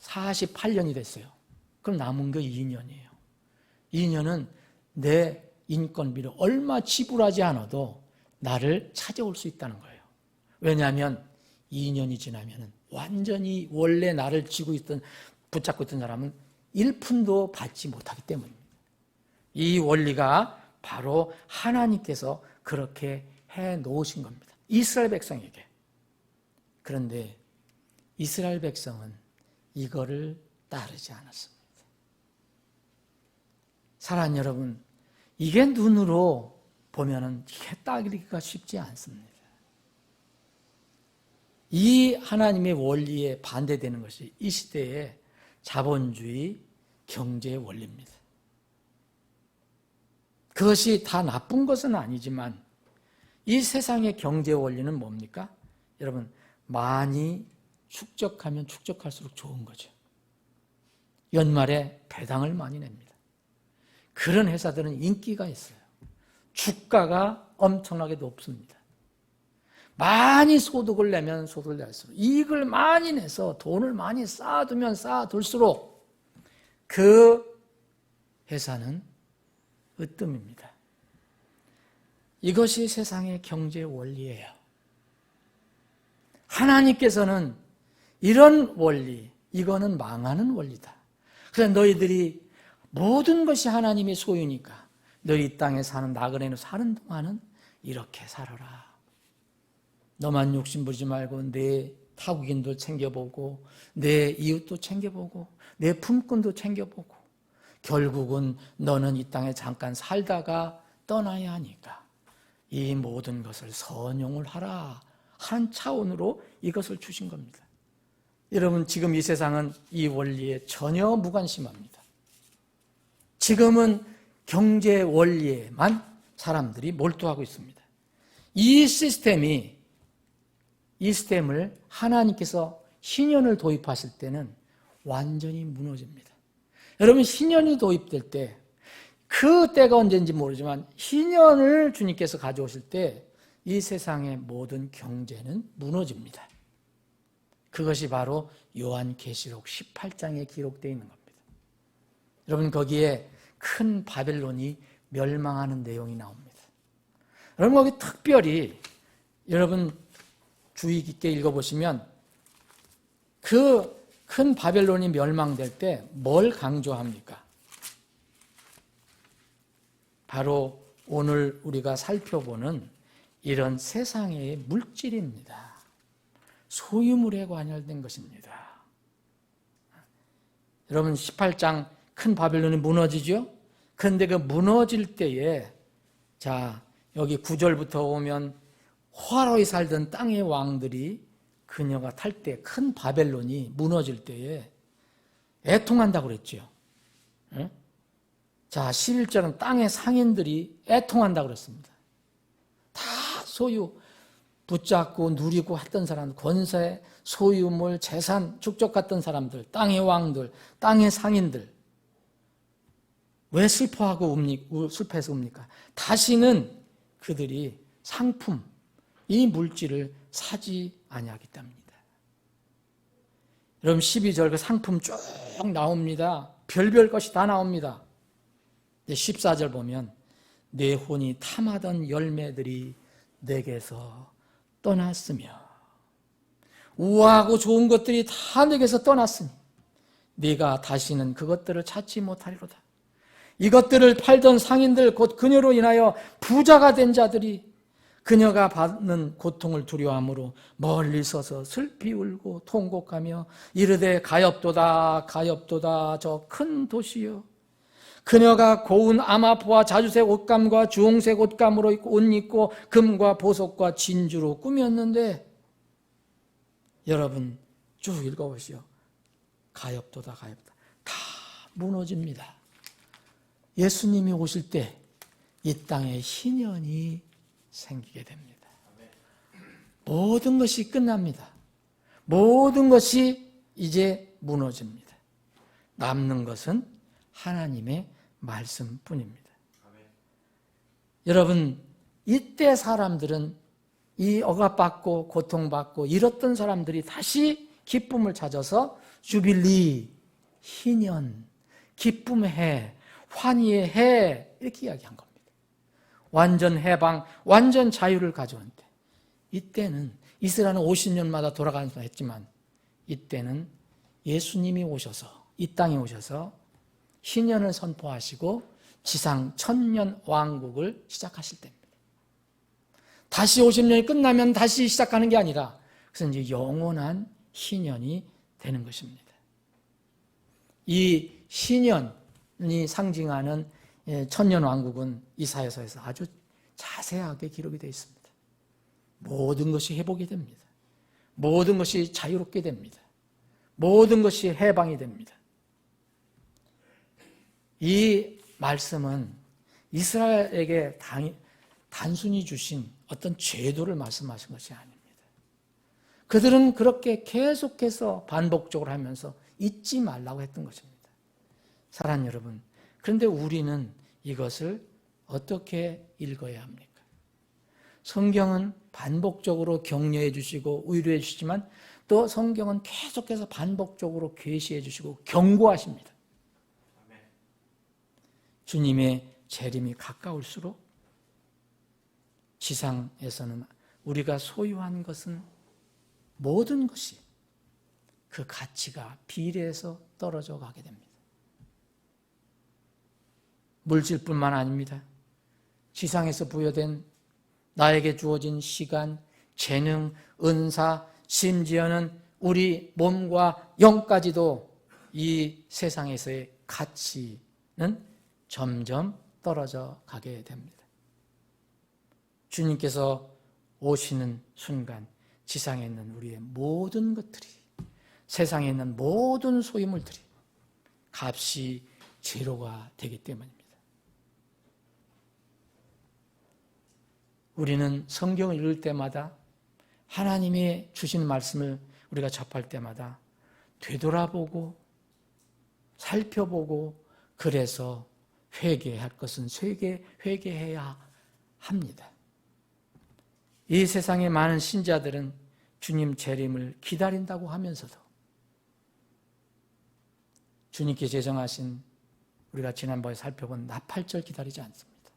48년이 됐어요. 그럼 남은 게 2년이에요. 2년은 내 인건비를 얼마 지불하지 않아도 나를 찾아올 수 있다는 거예요. 왜냐하면 2년이 지나면 완전히 원래 나를 붙잡고 있던 사람은 1푼도 받지 못하기 때문입니다. 이 원리가 바로 하나님께서 그렇게 해 놓으신 겁니다. 이스라엘 백성에게. 그런데 이스라엘 백성은 이거를 따르지 않았습니다. 사랑하는 여러분, 이게 눈으로 보면은 이게 따르기가 쉽지 않습니다. 이 하나님의 원리에 반대되는 것이 이 시대의 자본주의 경제의 원리입니다. 그것이 다 나쁜 것은 아니지만 이 세상의 경제 원리는 뭡니까? 여러분, 많이 축적하면 축적할수록 좋은 거죠. 연말에 배당을 많이 냅니다. 그런 회사들은 인기가 있어요. 주가가 엄청나게 높습니다. 많이 소득을 내면 소득을 낼수록, 이익을 많이 내서 돈을 많이 쌓아두면 쌓아둘수록 그 회사는 으뜸입니다. 이것이 세상의 경제 원리예요. 하나님께서는 이런 원리, 이거는 망하는 원리다. 그래서 너희들이 모든 것이 하나님의 소유니까 너희 이 땅에 사는 나그네로 사는 동안은 이렇게 살아라. 너만 욕심 부리지 말고 내 타국인도 챙겨보고 내 이웃도 챙겨보고 내 품꾼도 챙겨보고 결국은 너는 이 땅에 잠깐 살다가 떠나야 하니까 이 모든 것을 선용을 하라 한 차원으로 이것을 주신 겁니다. 여러분, 지금 이 세상은 이 원리에 전혀 무관심합니다. 지금은 경제 원리에만 사람들이 몰두하고 있습니다. 이 시스템을 하나님께서 신년을 도입하실 때는 완전히 무너집니다. 여러분, 신년이 도입될 때 그 때가 언제인지 모르지만 신년을 주님께서 가져오실 때 이 세상의 모든 경제는 무너집니다. 그것이 바로 요한계시록 18장에 기록되어 있는 겁니다. 여러분, 거기에 큰 바벨론이 멸망하는 내용이 나옵니다. 여러분, 거기 특별히 여러분 주의 깊게 읽어보시면 그 큰 바벨론이 멸망될 때 뭘 강조합니까? 바로 오늘 우리가 살펴보는 이런 세상의 물질입니다. 소유물에 관련된 것입니다. 여러분, 18장 큰 바벨론이 무너지죠? 그런데 그 무너질 때에 자, 여기 9절부터 오면 화로에 살던 땅의 왕들이 그녀가 탈 때 큰 바벨론이 무너질 때에 애통한다고 그랬죠. 네? 자, 11절은 땅의 상인들이 애통한다고 그랬습니다. 다 소유 붙잡고 누리고 했던 사람들, 권세, 소유물, 재산 축적했던 사람들, 땅의 왕들, 땅의 상인들. 왜 슬퍼하고 슬퍼해서 웁니까? 다시는 그들이 상품, 이 물질을 사지 아니하기 때문입니다. 여러분, 12절 그 상품 쭉 나옵니다. 별별 것이 다 나옵니다. 14절 보면 내 혼이 탐하던 열매들이 내게서 떠났으며 우아하고 좋은 것들이 다 내게서 떠났으니 네가 다시는 그것들을 찾지 못하리로다. 이것들을 팔던 상인들 곧 그녀로 인하여 부자가 된 자들이 그녀가 받는 고통을 두려워함으로 멀리 서서 슬피 울고 통곡하며 이르되 가엾도다 가엾도다 저 큰 도시여. 그녀가 고운 아마포와 자주색 옷감과 주홍색 옷감으로 옷 입고 금과 보석과 진주로 꾸몄는데 여러분 쭉 읽어보시오. 가엾도다 가엾다. 다 무너집니다. 예수님이 오실 때 이 땅에 희년이 생기게 됩니다. 모든 것이 끝납니다. 모든 것이 이제 무너집니다. 남는 것은 하나님의 말씀뿐입니다. 여러분, 이때 사람들은 이 억압받고 고통받고 잃었던 사람들이 다시 기쁨을 찾아서 주빌리, 희년, 기쁨의 해, 환희의 해 이렇게 이야기한 겁니다. 완전 해방, 완전 자유를 가져온 때. 이때는 이스라엘은 50년마다 돌아가면서 했지만 이때는 예수님이 오셔서 이 땅에 오셔서 희년을 선포하시고 지상 천년 왕국을 시작하실 때입니다. 다시 50년이 끝나면 다시 시작하는 게 아니라 그래서 이제 영원한 희년이 되는 것입니다. 이 희년이 상징하는 천년 왕국은 이사야서에서 아주 자세하게 기록이 되어 있습니다. 모든 것이 회복이 됩니다. 모든 것이 자유롭게 됩니다. 모든 것이 해방이 됩니다. 이 말씀은 이스라엘에게 단순히 주신 어떤 제도를 말씀하신 것이 아닙니다. 그들은 그렇게 계속해서 반복적으로 하면서 잊지 말라고 했던 것입니다. 사랑하는 여러분, 그런데 우리는 이것을 어떻게 읽어야 합니까? 성경은 반복적으로 격려해 주시고 위로해 주시지만 또 성경은 계속해서 반복적으로 계시해 주시고 경고하십니다. 주님의 재림이 가까울수록 지상에서는 우리가 소유한 것은 모든 것이 그 가치가 비례해서 떨어져 가게 됩니다. 물질뿐만 아닙니다. 지상에서 부여된 나에게 주어진 시간, 재능, 은사, 심지어는 우리 몸과 영까지도 이 세상에서의 가치는 점점 떨어져 가게 됩니다. 주님께서 오시는 순간 지상에 있는 우리의 모든 것들이, 세상에 있는 모든 소유물들이 값이 제로가 되기 때문입니다. 우리는 성경을 읽을 때마다 하나님이 주신 말씀을 우리가 접할 때마다 되돌아보고 살펴보고 그래서 회개할 것은 회개해야 합니다. 이 세상의 많은 신자들은 주님 재림을 기다린다고 하면서도 주님께 제정하신 우리가 지난번에 살펴본 나팔절 기다리지 않습니다.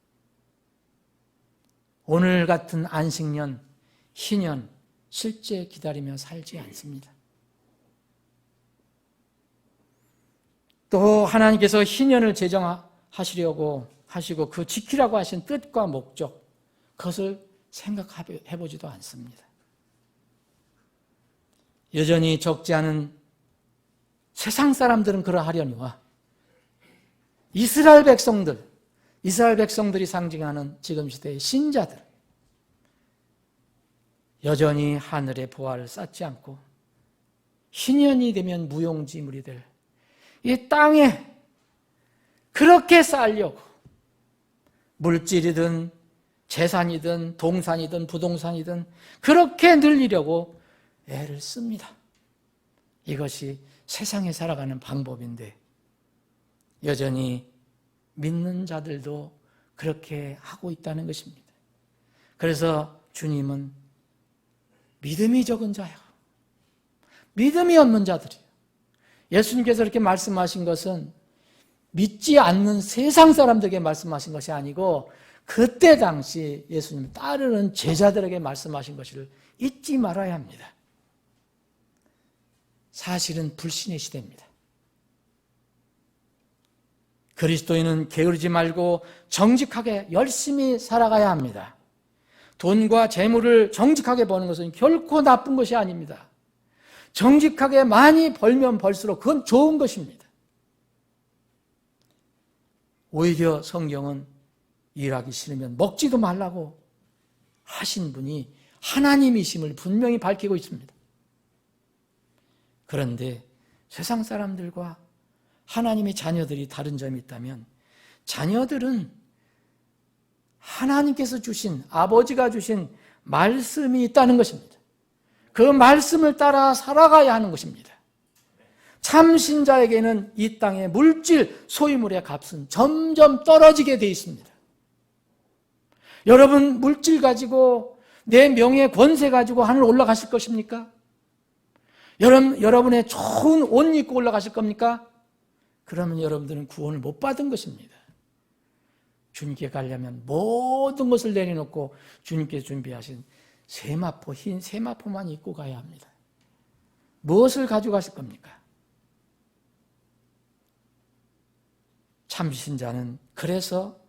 오늘 같은 안식년, 희년, 실제 기다리며 살지 않습니다. 또 하나님께서 희년을 제정하시려고 하시고 그 지키라고 하신 뜻과 목적, 그것을 생각해보지도 않습니다. 여전히 적지 않은 세상 사람들은 그러하려니와 이스라엘 백성들이 상징하는 지금 시대의 신자들, 여전히 하늘의 보화를 쌓지 않고 희년이 되면 무용지물이 될 이 땅에 그렇게 쌓으려고 물질이든 재산이든 동산이든 부동산이든 그렇게 늘리려고 애를 씁니다. 이것이 세상에 살아가는 방법인데 여전히 믿는 자들도 그렇게 하고 있다는 것입니다. 그래서 주님은 믿음이 적은 자요, 믿음이 없는 자들이요. 예수님께서 이렇게 말씀하신 것은 믿지 않는 세상 사람들에게 말씀하신 것이 아니고 그때 당시 예수님을 따르는 제자들에게 말씀하신 것을 잊지 말아야 합니다. 사실은 불신의 시대입니다. 그리스도인은 게으르지 말고 정직하게 열심히 살아가야 합니다. 돈과 재물을 정직하게 버는 것은 결코 나쁜 것이 아닙니다. 정직하게 많이 벌면 벌수록 그건 좋은 것입니다. 오히려 성경은 일하기 싫으면 먹지도 말라고 하신 분이 하나님이심을 분명히 밝히고 있습니다. 그런데 세상 사람들과 하나님의 자녀들이 다른 점이 있다면 자녀들은 하나님께서 주신, 아버지가 주신 말씀이 있다는 것입니다. 그 말씀을 따라 살아가야 하는 것입니다. 참 신자에게는 이 땅의 물질, 소유물의 값은 점점 떨어지게 되어 있습니다. 여러분 물질 가지고 내 명예, 권세 가지고 하늘 올라가실 것입니까? 여러분의 좋은 옷 입고 올라가실 겁니까? 그러면 여러분들은 구원을 못 받은 것입니다. 주님께 가려면 모든 것을 내려놓고 주님께서 준비하신 세마포, 흰 세마포만 입고 가야 합니다. 무엇을 가져가실 겁니까? 참신자는 그래서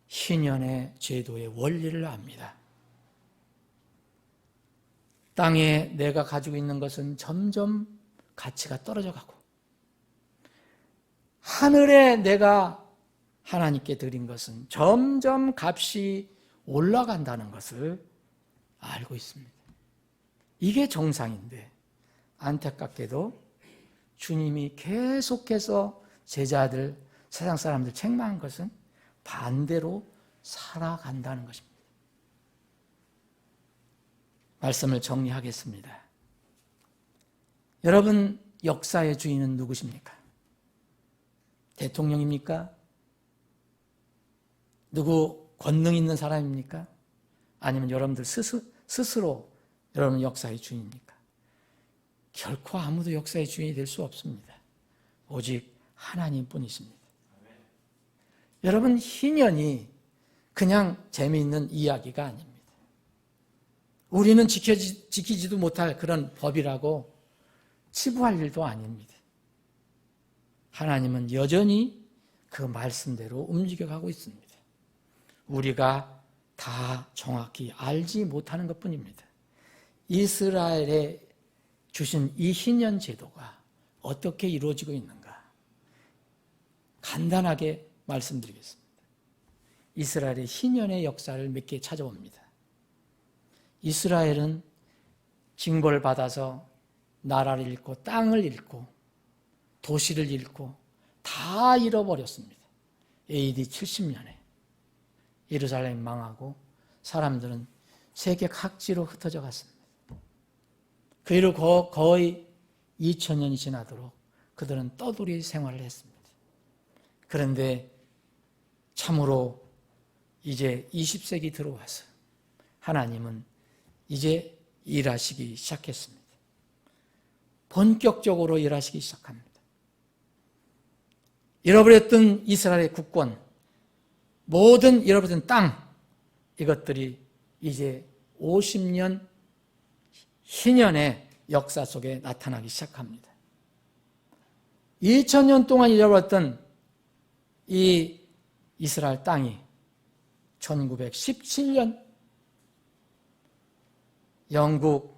희년의 제도의 원리를 압니다. 땅에 내가 가지고 있는 것은 점점 가치가 떨어져 가고 하늘에 내가 하나님께 드린 것은 점점 값이 올라간다는 것을 알고 있습니다. 이게 정상인데 안타깝게도 주님이 계속해서 제자들, 세상 사람들 책망한 것은 반대로 살아간다는 것입니다. 말씀을 정리하겠습니다. 여러분, 역사의 주인은 누구십니까? 대통령입니까? 누구 권능 있는 사람입니까? 아니면 여러분들 스스로 여러분 역사의 주인입니까? 결코 아무도 역사의 주인이 될 수 없습니다. 오직 하나님뿐이십니다. 여러분, 희년이 그냥 재미있는 이야기가 아닙니다. 우리는 지키지도 못할 그런 법이라고 치부할 일도 아닙니다. 하나님은 여전히 그 말씀대로 움직여가고 있습니다. 우리가 다 정확히 알지 못하는 것뿐입니다. 이스라엘에 주신 이 희년 제도가 어떻게 이루어지고 있는가? 간단하게 말씀드리겠습니다. 이스라엘의 희년의 역사를 몇 개 찾아봅니다. 이스라엘은 징벌을 받아서 나라를 잃고 땅을 잃고 도시를 잃고 다 잃어버렸습니다. AD 70년에 예루살렘이 망하고 사람들은 세계 각지로 흩어져 갔습니다. 그 이후 거의 2000년이 지나도록 그들은 떠돌이 생활을 했습니다. 그런데 참으로 이제 20세기 들어와서 하나님은 이제 일하시기 시작했습니다. 본격적으로 일하시기 시작합니다. 잃어버렸던 이스라엘의 국권, 모든 잃어버렸던 땅, 이것들이 이제 50년 희년의 역사 속에 나타나기 시작합니다. 2000년 동안 잃어버렸던 이 이스라엘 땅이 1917년 영국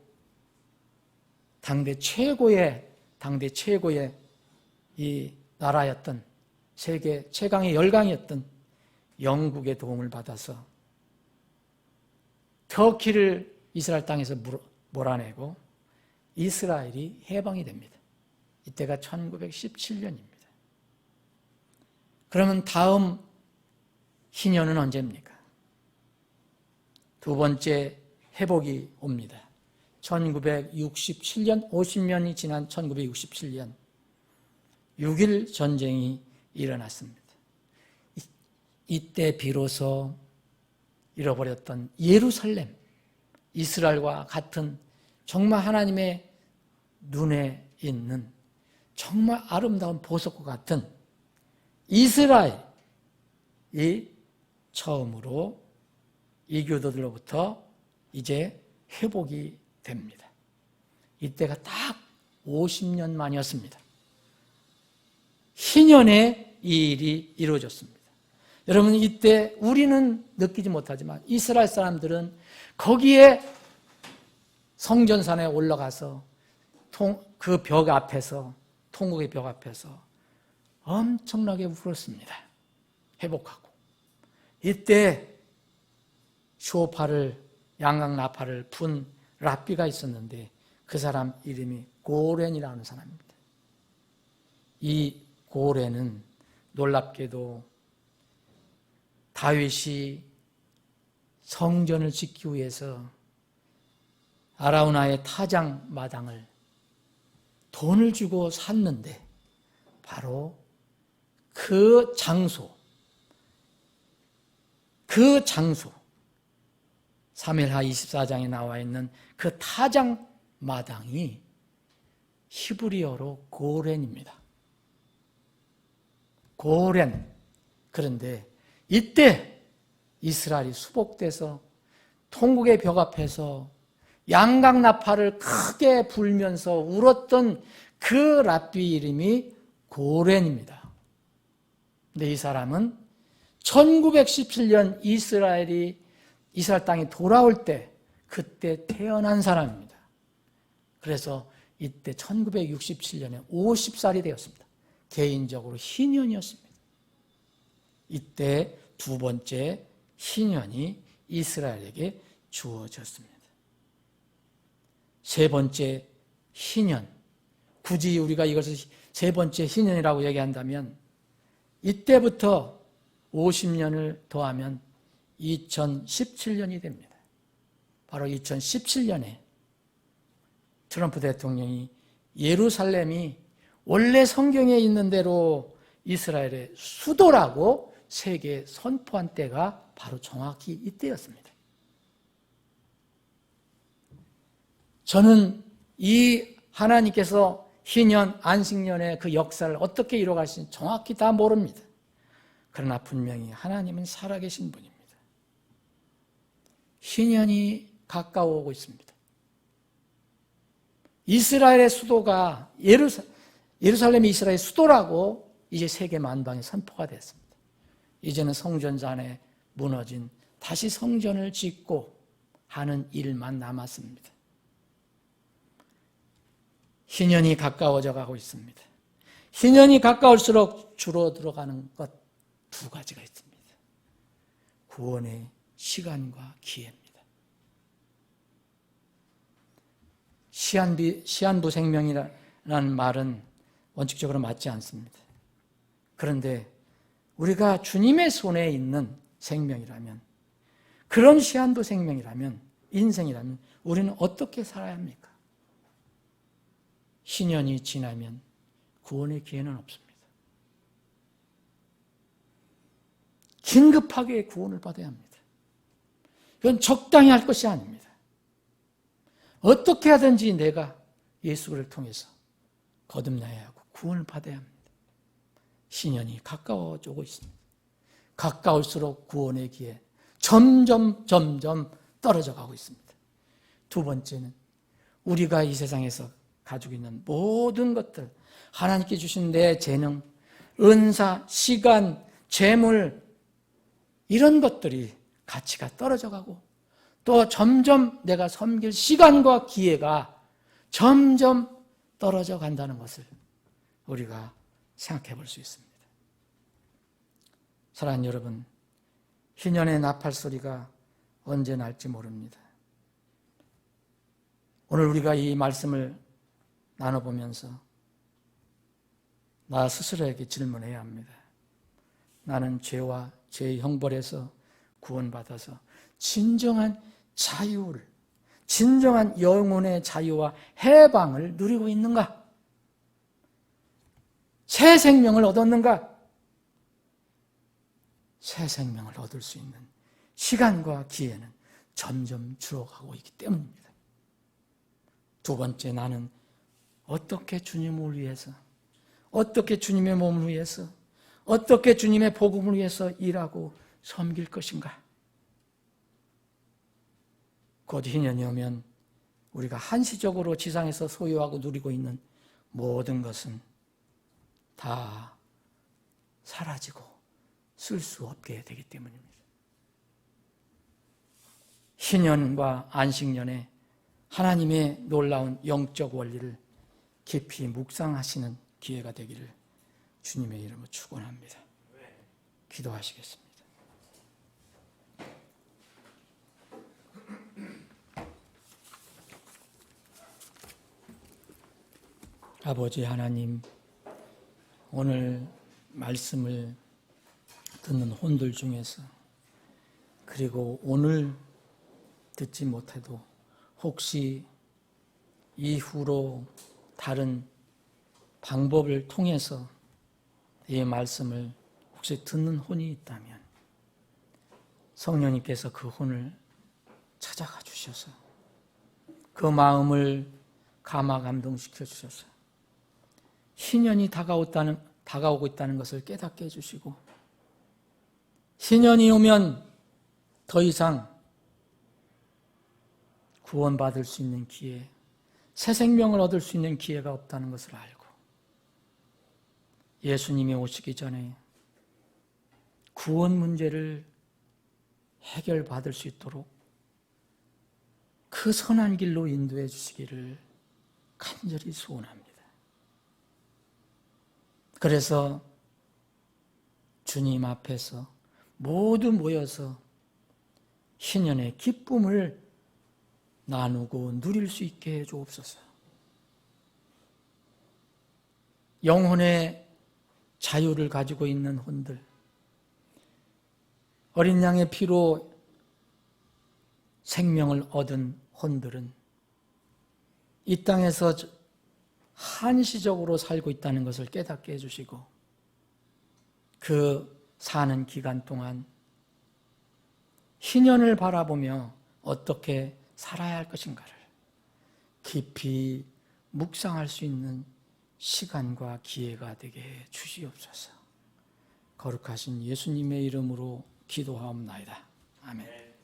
당대 최고의 이 나라였던 세계 최강의 열강이었던 영국의 도움을 받아서 터키를 이스라엘 땅에서 몰아내고 이스라엘이 해방이 됩니다. 이때가 1917년입니다. 그러면 다음 희년은 언제입니까? 두 번째 회복이 옵니다. 1967년, 50년이 지난 1967년 6.1 전쟁이 일어났습니다. 이때 비로소 잃어버렸던 예루살렘, 이스라엘과 같은 정말 하나님의 눈에 있는 정말 아름다운 보석과 같은 이스라엘이 처음으로 이교도들로부터 이제 회복이 됩니다. 이때가 딱 50년 만이었습니다. 희년의 이 일이 이루어졌습니다. 여러분, 이때 우리는 느끼지 못하지만 이스라엘 사람들은 거기에 성전산에 올라가서 그 벽 앞에서, 통곡의 벽 앞에서 엄청나게 울었습니다. 회복하고. 이때 쇼파를, 양강나팔을 분 랍비가 있었는데 그 사람 이름이 고렌이라는 사람입니다. 이 고렌은 놀랍게도 다윗이 성전을 짓기 위해서 아라우나의 타장 마당을 돈을 주고 샀는데 바로 그 장소 사무엘하 24장에 나와 있는 그 타장 마당이 히브리어로 고렌입니다. 고렌. 그런데 이때 이스라엘이 수복돼서 통곡의 벽 앞에서 양강나팔을 크게 불면서 울었던 그 랍비 이름이 고렌입니다. 근데 이 사람은 1917년 이스라엘 땅이 돌아올 때 그때 태어난 사람입니다. 그래서 이때 1967년에 50살이 되었습니다. 개인적으로 희년이었습니다. 이때 두 번째 희년이 이스라엘에게 주어졌습니다. 세 번째 희년, 굳이 우리가 이것을 세 번째 희년이라고 얘기한다면 이때부터 50년을 더하면 2017년이 됩니다. 바로 2017년에 트럼프 대통령이 예루살렘이 원래 성경에 있는 대로 이스라엘의 수도라고 세계에 선포한 때가 바로 정확히 이때였습니다. 저는 이 하나님께서 희년, 안식년의 그 역사를 어떻게 이루어가신지 정확히 다 모릅니다. 그러나 분명히 하나님은 살아계신 분입니다. 희년이 가까워오고 있습니다. 이스라엘의 수도가 예루살렘이 이스라엘의 수도라고 이제 세계 만방에 선포가 됐습니다. 이제는 성전 안에 무너진 다시 성전을 짓고 하는 일만 남았습니다. 희년이 가까워져 가고 있습니다. 희년이 가까울수록 줄어들어가는 것 두 가지가 있습니다. 구원의 시간과 기회입니다. 시한부 생명이라는 말은 원칙적으로 맞지 않습니다. 그런데 우리가 주님의 손에 있는 생명이라면, 그런 시한부 생명이라면, 인생이라면 우리는 어떻게 살아야 합니까? 희년이 지나면 구원의 기회는 없습니다. 긴급하게 구원을 받아야 합니다. 이건 적당히 할 것이 아닙니다. 어떻게 하든지 내가 예수를 통해서 거듭나야 하고 구원을 받아야 합니다. 시년이 가까워지고 있습니다. 가까울수록 구원의 기회 점점 떨어져 가고 있습니다. 두 번째는 우리가 이 세상에서 가지고 있는 모든 것들, 하나님께 주신 내 재능, 은사, 시간, 재물, 이런 것들이 가치가 떨어져 가고 또 점점 내가 섬길 시간과 기회가 점점 떨어져 간다는 것을 우리가 생각해 볼 수 있습니다. 사랑하는 여러분, 희년의 나팔 소리가 언제 날지 모릅니다. 오늘 우리가 이 말씀을 나눠보면서 나 스스로에게 질문해야 합니다. 나는 죄와 죄의 형벌에서 구원받아서 진정한 자유를, 진정한 영혼의 자유와 해방을 누리고 있는가? 새 생명을 얻었는가? 새 생명을 얻을 수 있는 시간과 기회는 점점 줄어가고 있기 때문입니다. 두 번째, 나는 어떻게 주님을 위해서, 어떻게 주님의 몸을 위해서, 어떻게 주님의 복음을 위해서 일하고 섬길 것인가? 곧 희년이 오면 우리가 한시적으로 지상에서 소유하고 누리고 있는 모든 것은 다 사라지고 쓸 수 없게 되기 때문입니다. 희년과 안식년에 하나님의 놀라운 영적 원리를 깊이 묵상하시는 기회가 되기를 주님의 이름으로 축원합니다. 기도하시겠습니다. 아버지 하나님, 오늘 말씀을 듣는 혼들 중에서, 그리고 오늘 듣지 못해도 혹시 이후로 다른 방법을 통해서 이 말씀을 혹시 듣는 혼이 있다면 성령님께서 그 혼을 찾아가 주셔서 그 마음을 감화 감동시켜 주셔서 희년이 다가오고 있다는 것을 깨닫게 해주시고, 희년이 오면 더 이상 구원받을 수 있는 기회, 새 생명을 얻을 수 있는 기회가 없다는 것을 알고 예수님이 오시기 전에 구원 문제를 해결받을 수 있도록 그 선한 길로 인도해 주시기를 간절히 소원합니다. 그래서 주님 앞에서 모두 모여서 희년의 기쁨을 나누고 누릴 수 있게 해 주옵소서. 영혼의 자유를 가지고 있는 혼들, 어린 양의 피로 생명을 얻은 혼들은 이 땅에서 한시적으로 살고 있다는 것을 깨닫게 해주시고 그 사는 기간 동안 희년을 바라보며 어떻게 살아야 할 것인가를 깊이 묵상할 수 있는 시간과 기회가 되게 해 주시옵소서. 거룩하신 예수님의 이름으로 기도하옵나이다. 아멘.